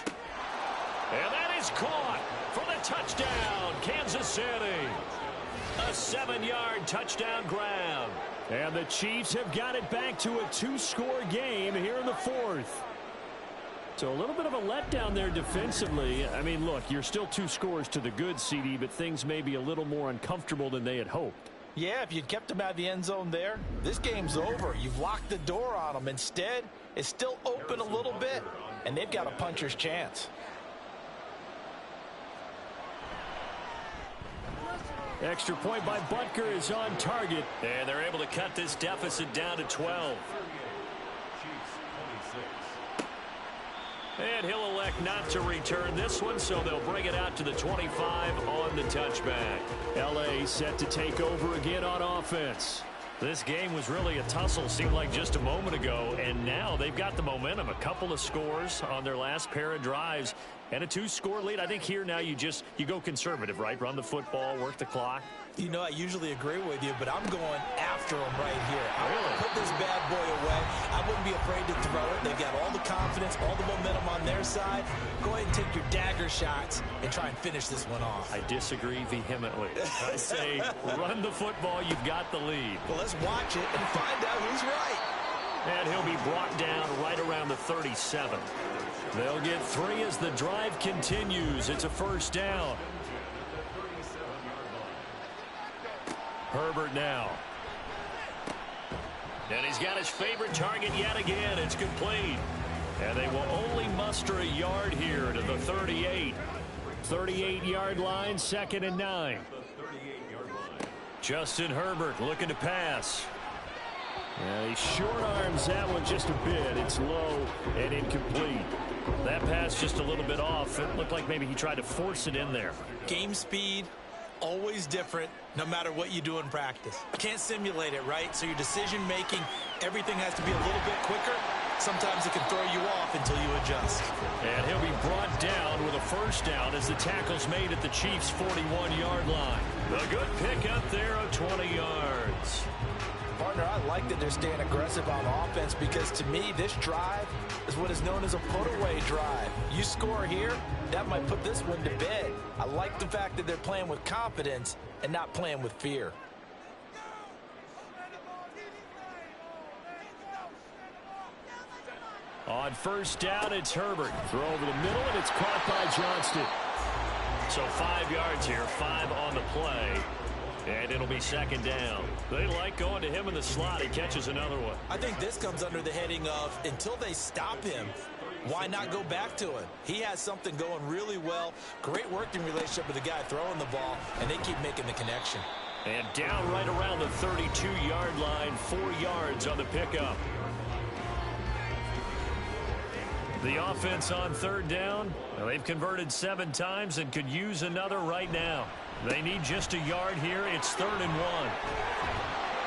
And that is caught for the touchdown, Kansas City. A 7-yard touchdown grab. And the Chiefs have got it back to a 2-score game here in the 4th. So a little bit of a letdown there defensively. I mean, look, you're still 2 scores to the good, CD, but things may be a little more uncomfortable than they had hoped. Yeah, if you'd kept them out of the end zone there, this game's over. You've locked the door on them. Instead, it's still open a little bit, and they've got a puncher's chance. Extra point by Butker is on target, and they're able to cut this deficit down to 12. And he'll elect not to return this one, so they'll bring it out to the 25 on the touchback. L.A. set to take over again on offense. This game was really a tussle, seemed like just a moment ago, and now they've got the momentum. A couple of scores on their last pair of drives and a 2-score lead. I think here now you go conservative, right? Run the football, work the clock. You know, I usually agree with you, but I'm going after him right here. I want to put this bad boy away. I wouldn't be afraid to throw it. They've got all the confidence, all the momentum on their side. Go ahead and take your dagger shots and try and finish this one off. I disagree vehemently. I say run the football. You've got the lead. Well, let's watch it and find out who's right. And he'll be brought down right around the 37. They'll get 3 as the drive continues. It's a first down. Herbert now. And he's got his favorite target yet again. It's complete. And they will only muster a yard here to the 38. 38-yard line, 2nd and 9. Justin Herbert looking to pass. He short arms that one just a bit. It's low and incomplete. That pass just a little bit off. It looked like maybe he tried to force it in there. Game speed, always different, no matter what you do in practice. Can't simulate it, right? So your decision-making, everything has to be a little bit quicker. Sometimes it can throw you off until you adjust. And he'll be brought down with a first down as the tackle's made at the Chiefs' 41-yard line. A good pickup there of 20 yards. Partner, I like that they're staying aggressive on offense because to me, this drive is what is known as a put-away drive. You score here, that might put this one to bed. I like the fact that they're playing with confidence and not playing with fear. On first down, it's Herbert. Throw over the middle, and it's caught by Johnston. So 5 yards here, 5 on the play. And it'll be 2nd down. They like going to him in the slot. He catches another one. I think this comes under the heading of until they stop him, why not go back to him? He has something going really well. Great working relationship with the guy throwing the ball, and they keep making the connection. And down right around the 32-yard line, 4 yards on the pickup. The offense on 3rd down. Well, they've converted 7 times and could use another right now. They need just a yard here. It's 3rd and 1.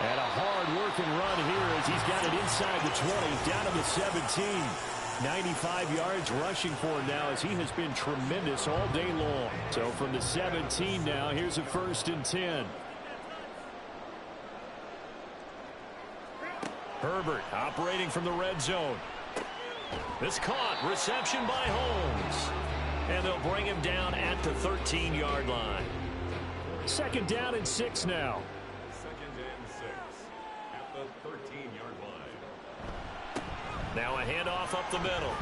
And a hard-working run here as he's got it inside the 20, down to the 17. 95 yards rushing for him now as he has been tremendous all day long. So from the 17 now, here's a 1st and 10. Herbert operating from the red zone. This caught. Reception by Holmes. And they'll bring him down at the 13-yard line. 2nd down and 6 now. 2nd and 6 at the 13-yard line. Now a handoff up the middle.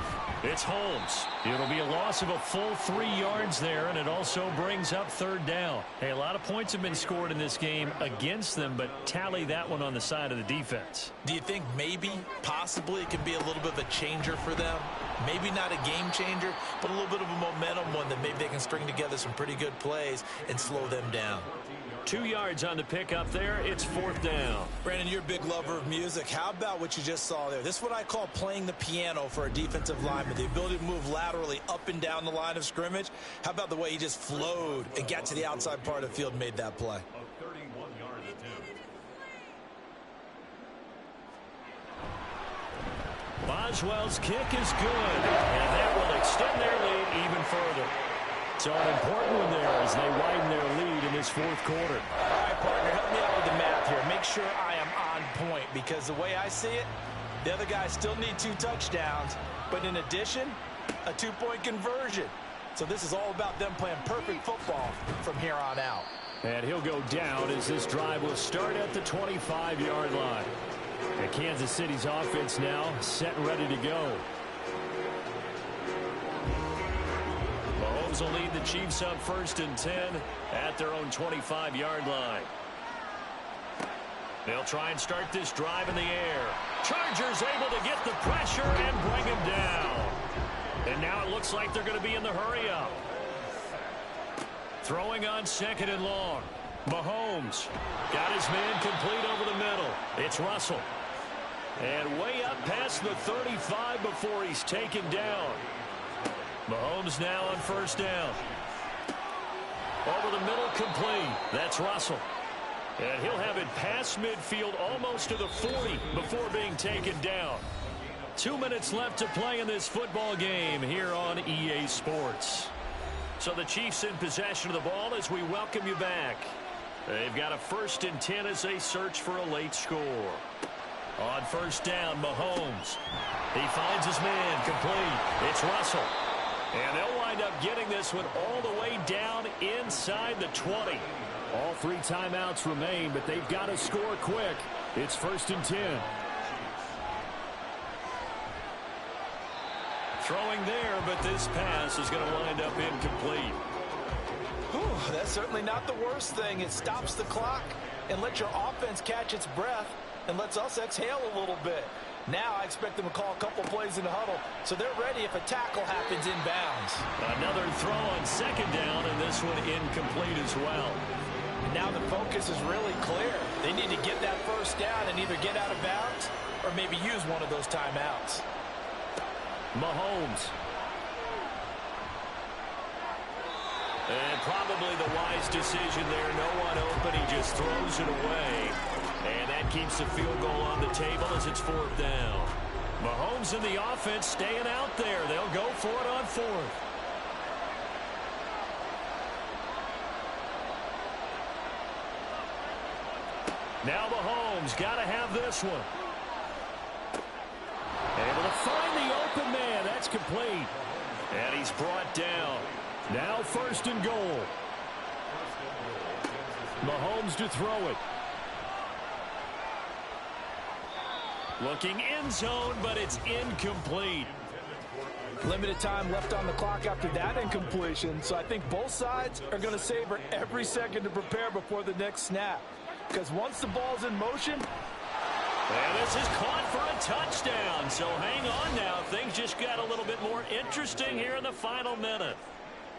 It's Holmes. It'll be a loss of a full 3 yards there, and it also brings up 3rd down. Hey, a lot of points have been scored in this game against them, but tally that one on the side of the defense. Do you think maybe, possibly, it can be a little bit of a changer for them? Maybe not a game changer, but a little bit of a momentum one that maybe they can string together some pretty good plays and slow them down. 2 yards on the pickup there. It's 4th down. Brandon, you're a big lover of music. How about what you just saw there? This is what I call playing the piano for a defensive lineman. The ability to move laterally up and down the line of scrimmage. How about the way he just flowed and got to the outside part of the field and made that play? A 31-yard attempt. Boswell's kick is good, and that will extend their lead even further. So an important one there as they widen their lead in this 4th quarter. All right, partner, help me out with the math here. Make sure I am on point because the way I see it, the other guys still need 2 touchdowns, but in addition, a 2-point conversion. So this is all about them playing perfect football from here on out. And he'll go down as this drive will start at the 25-yard line. And Kansas City's offense now set and ready to go. Mahomes will lead the Chiefs up 1st and 10 at their own 25-yard line. They'll try and start this drive in the air. Chargers able to get the pressure and bring him down. And now it looks like they're going to be in the hurry up. Throwing on 2nd and long. Mahomes got his man complete over the middle. It's Russell. And way up past the 35 before he's taken down. Mahomes now on first down. Over the middle, complete. That's Russell. And he'll have it past midfield almost to the 40 before being taken down. 2 minutes left to play in this football game here on EA Sports. So the Chiefs in possession of the ball as we welcome you back. They've got a 1st and 10 as they search for a late score. On first down, Mahomes. He finds his man, complete. It's Russell. And they'll wind up getting this one all the way down inside the 20. All 3 timeouts remain, but they've got to score quick. It's 1st and 10. Throwing there, but this pass is going to wind up incomplete. Whew, that's certainly not the worst thing. It stops the clock and lets your offense catch its breath and lets us exhale a little bit. Now I expect them to call a couple plays in the huddle, so they're ready if a tackle happens inbounds. Another throw on second down, and this one incomplete as well. And now the focus is really clear. They need to get that first down and either get out of bounds or maybe use one of those timeouts. Mahomes. And probably the wise decision there. No one open. He just throws it away. And that keeps the field goal on the table as it's 4th down. Mahomes and the offense staying out there. They'll go for it on 4th. Now Mahomes got to have this one. Able to find the open man. That's complete. And he's brought down. Now 1st and goal. Mahomes to throw it. Looking end zone, but it's incomplete. Limited time left on the clock after that incompletion, so I think both sides are going to savor every second to prepare before the next snap. Because once the ball's in motion... And this is caught for a touchdown. So hang on now. Things just got a little bit more interesting here in the final minute.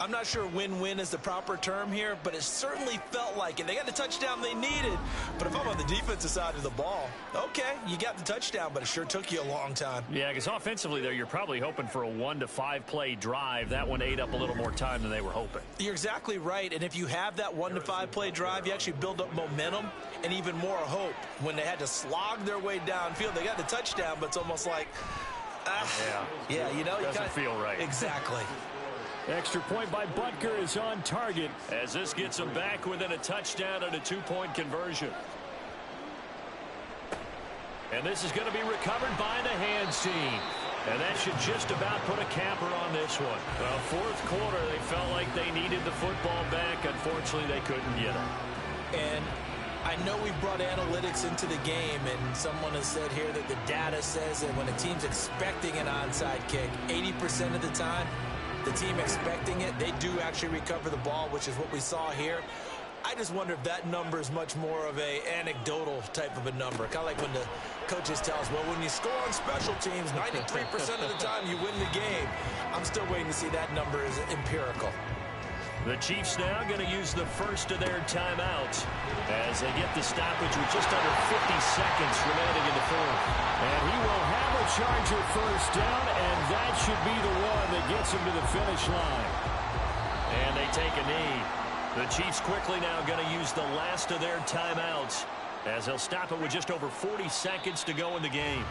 I'm not sure win-win is the proper term here, but it certainly felt like it. They got the touchdown they needed. But if I'm on the defensive side of the ball, okay, you got the touchdown, but it sure took you a long time. Yeah, because offensively, though, you're probably hoping for a 1 to 5 play drive. That one ate up a little more time than they were hoping. You're exactly right. And if you have that 1 to 5 play drive, you actually build up momentum and even more hope. When they had to slog their way downfield, they got the touchdown, but it's almost like, yeah, you know, doesn't feel right. Exactly. Extra point by Butker is on target as this gets them back within a touchdown and a 2-point conversion. And this is going to be recovered by the hands team. And that should just about put a capper on this one. Well, 4th quarter, they felt like they needed the football back. Unfortunately, they couldn't get it. And I know we brought analytics into the game, and someone has said here that the data says that when a team's expecting an onside kick, 80% of the time, the team expecting it, they do actually recover the ball, which is what we saw here. I just wonder if that number is much more of a anecdotal type of a number. Kind of like when the coaches tell us, well, when you score on special teams, 93% of the time you win the game. I'm still waiting to see that number is empirical. The Chiefs now going to use the first of their timeouts as they get the stoppage with just under 50 seconds remaining in the 4th. And he will have a Charger first down, and that should be the one that gets him to the finish line. And they take a knee. The Chiefs quickly now going to use the last of their timeouts as they'll stop it with just over 40 seconds to go in the game.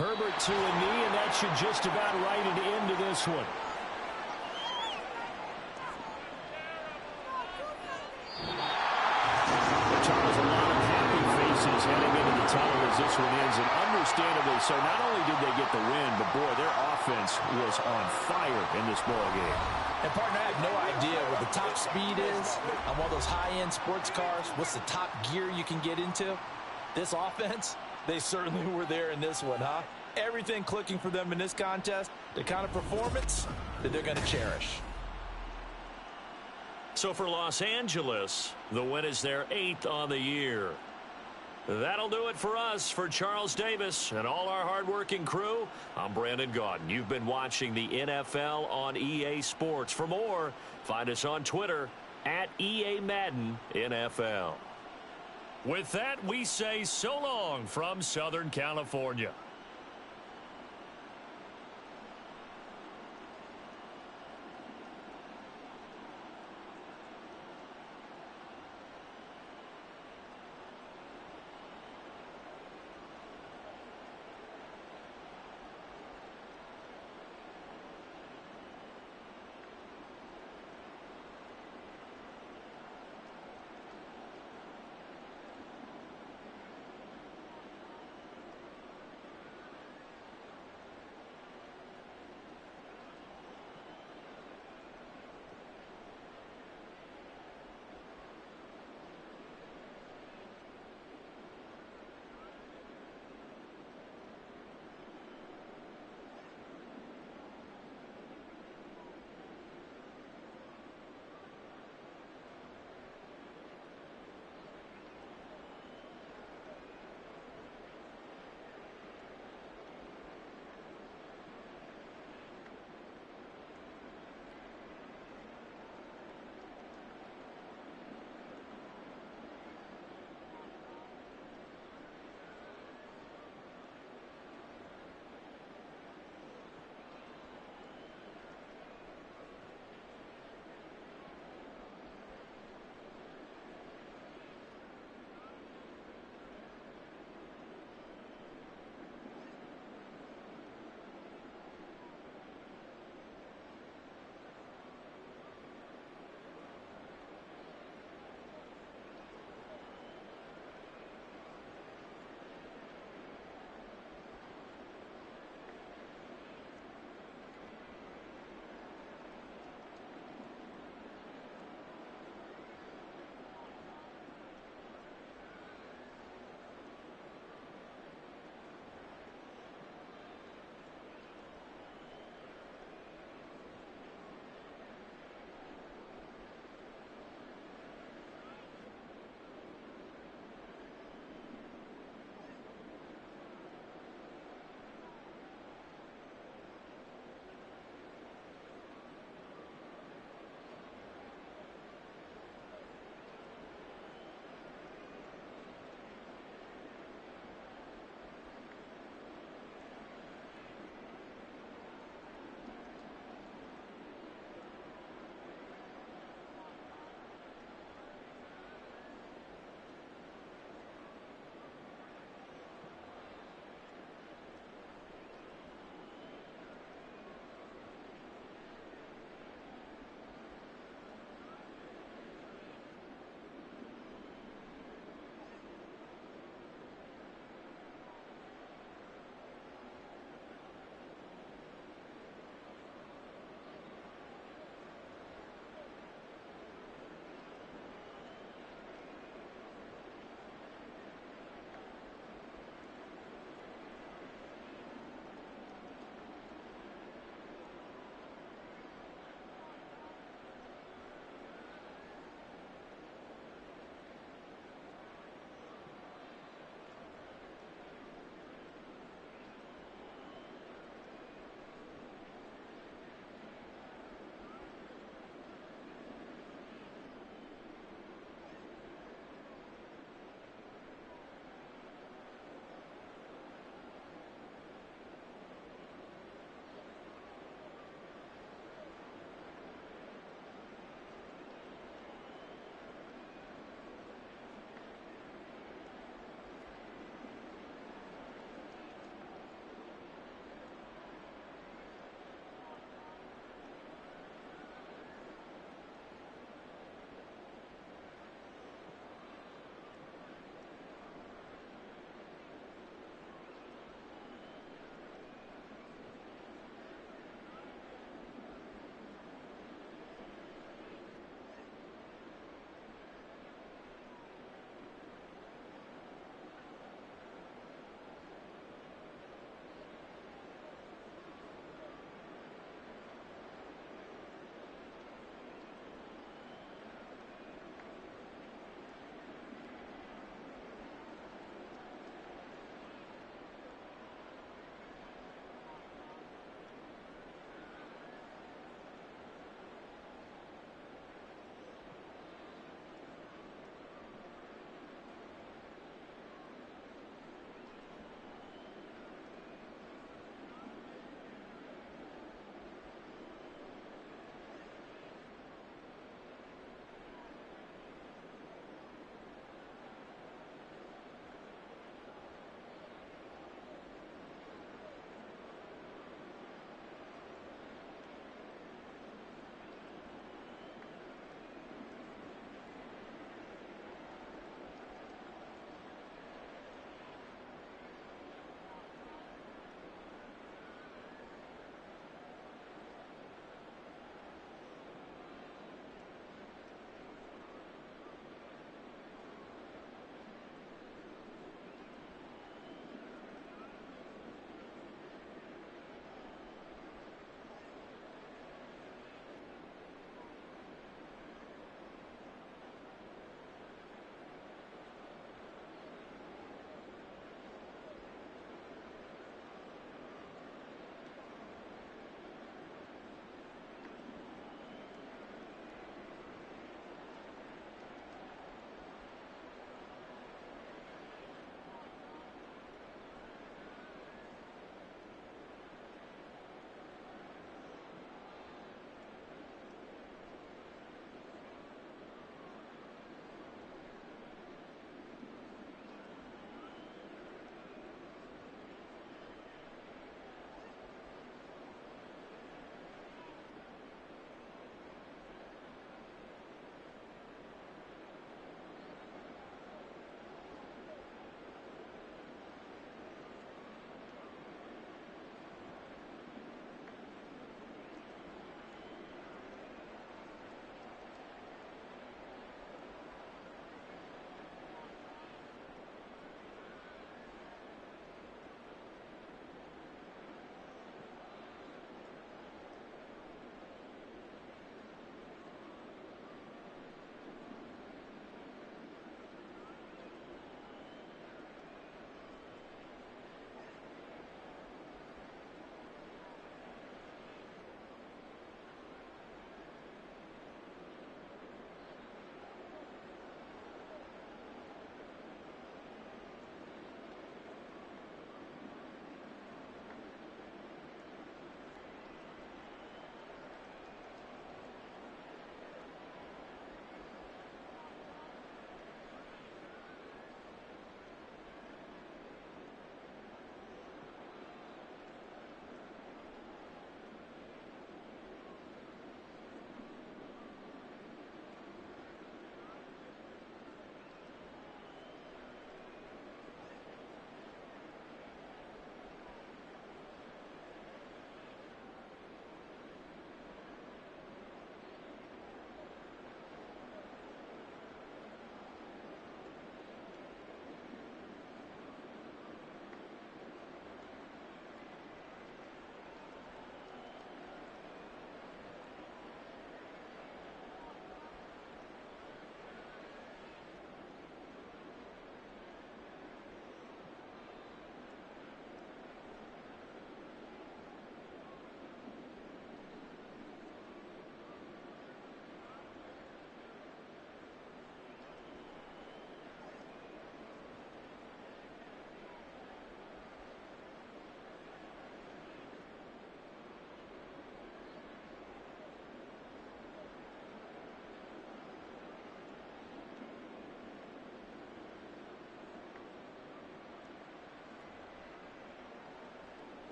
Herbert to a knee, and that should just about write it into this one. Charles, a lot of happy faces heading into the tunnel as this one ends, and understandably so. Not only did they get the win, but boy, their offense was on fire in this ball game. And partner, I have no idea what the top speed is on one of those high-end sports cars. What's the top gear you can get into? This offense, they certainly were there in this one, huh? Everything clicking for them in this contest, the kind of performance that they're going to cherish. So for Los Angeles, the win is their 8th on the year. That'll do it for us. For Charles Davis and all our hardworking crew, I'm Brandon Gaudin. You've been watching the NFL on EA Sports. For more, find us on Twitter at EA Madden NFL. With that, we say so long from Southern California.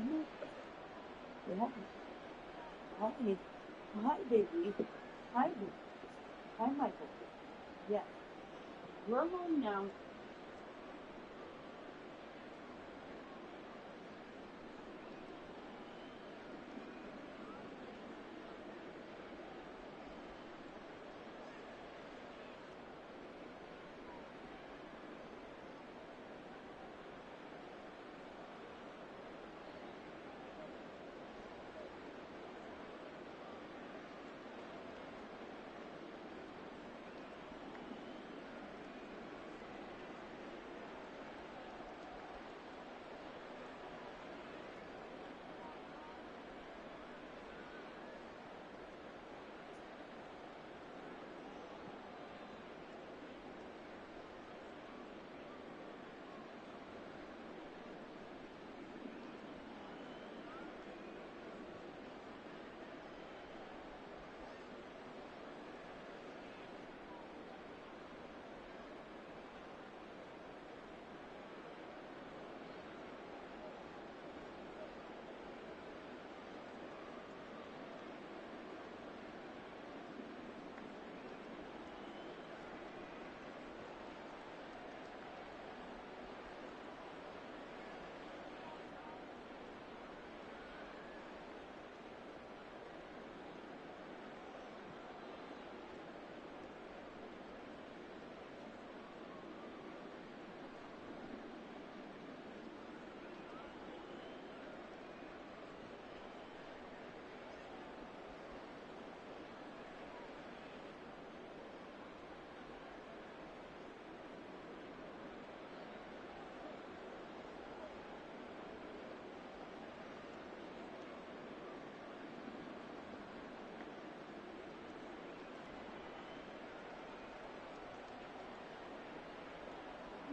Yeah. Hi. Hi, baby. Hi, baby. Hi, Michael. Yes. We're home now.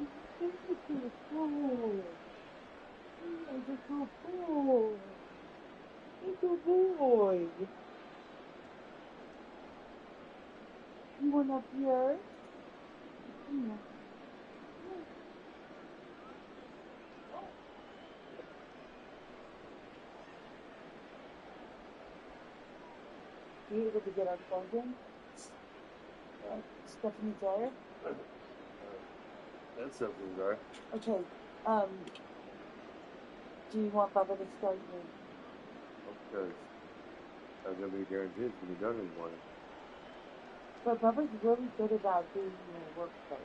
It's so cool. It's so cool. It's a boy. You want up here? Yeah. You able to get our phone in? Stuff in the dryer? That's something, right? Okay. Do you want Bubba to start you? Because I'm gonna be guaranteed it's gonna be done in the morning. But Bubba's really good about doing your work first.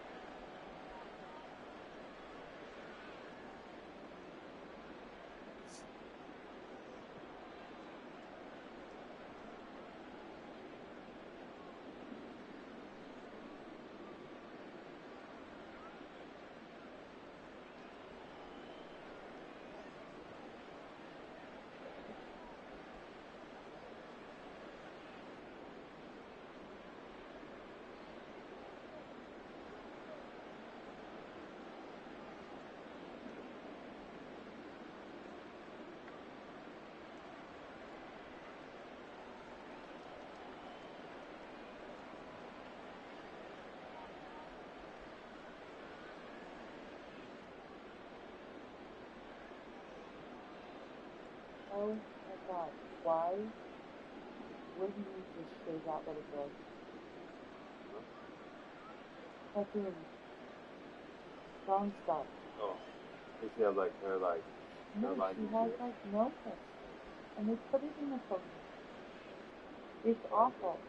Oh my God, why wouldn't you just shave that little girl? Fucking brown stuff. Oh. Does she have like hair like No, hairline she and has shit? like no hair. And they put it in a pony. It's awful.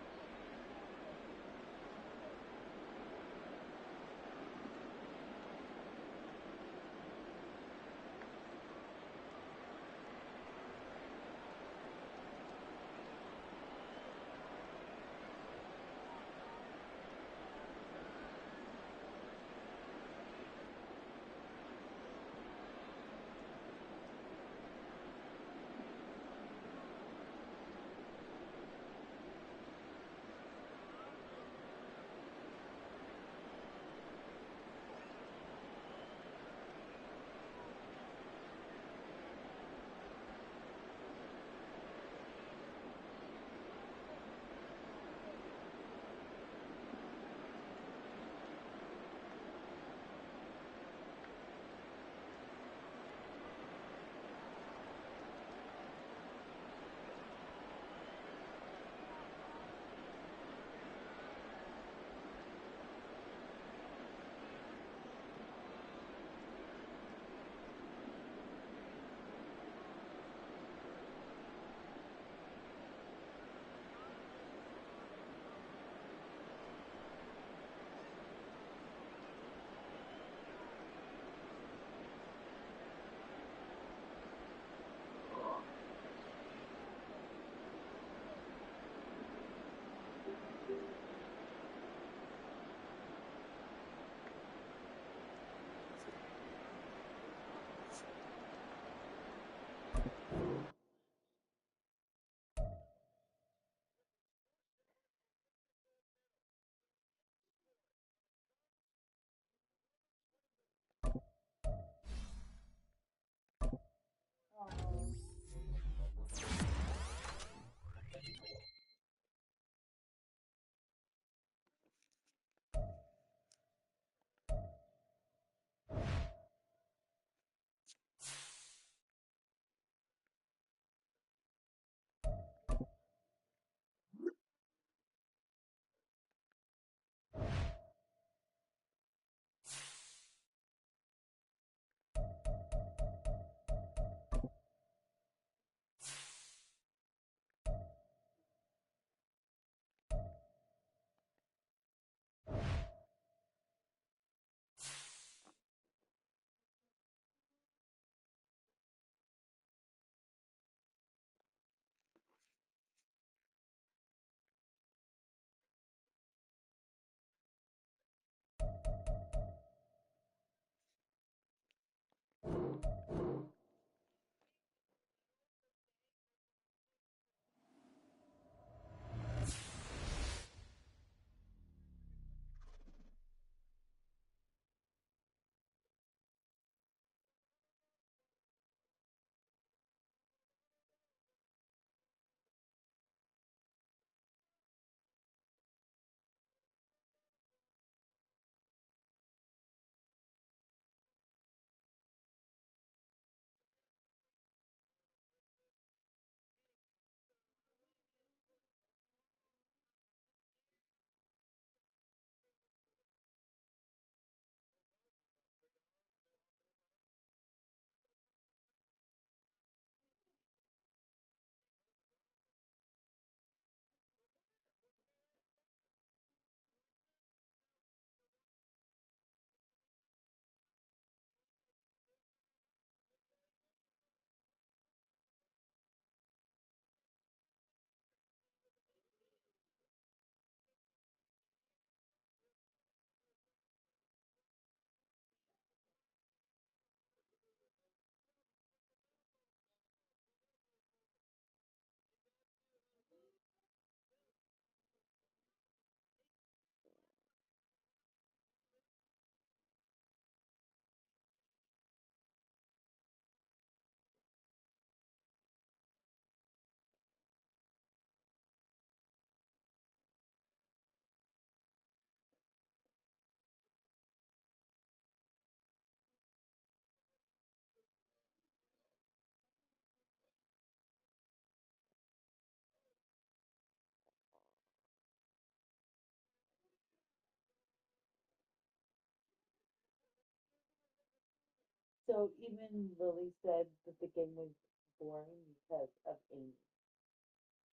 So even Lily said that the game was boring because of Amy.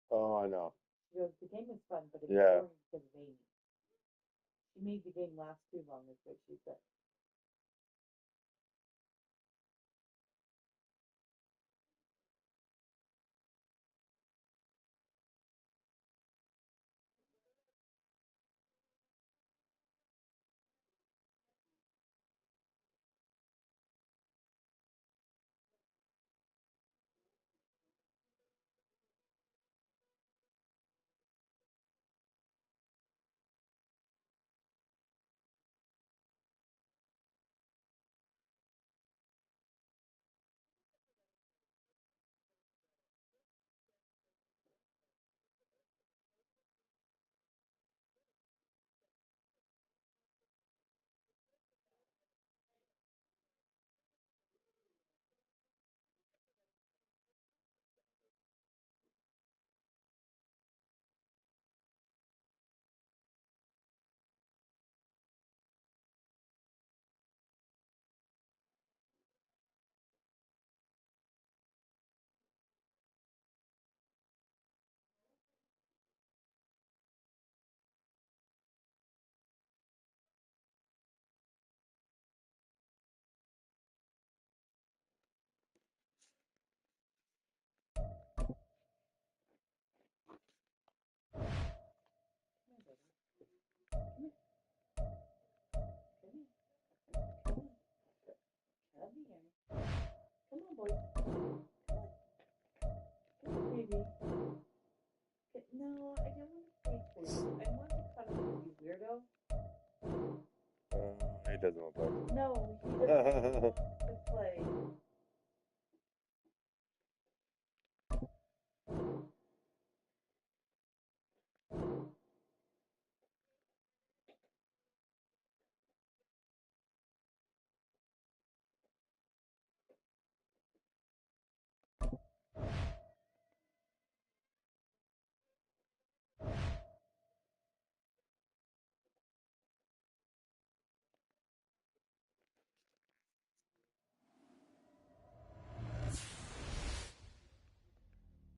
Oh, I know. She goes, the game is fun, but it's Yeah. boring because of Amy. She made the game last too long, is what she said. Come here. Come on, boy. Come on. Come on, baby. No, I don't want to play for you. I want to cuddle with you, weirdo. He doesn't want that. No, he doesn't.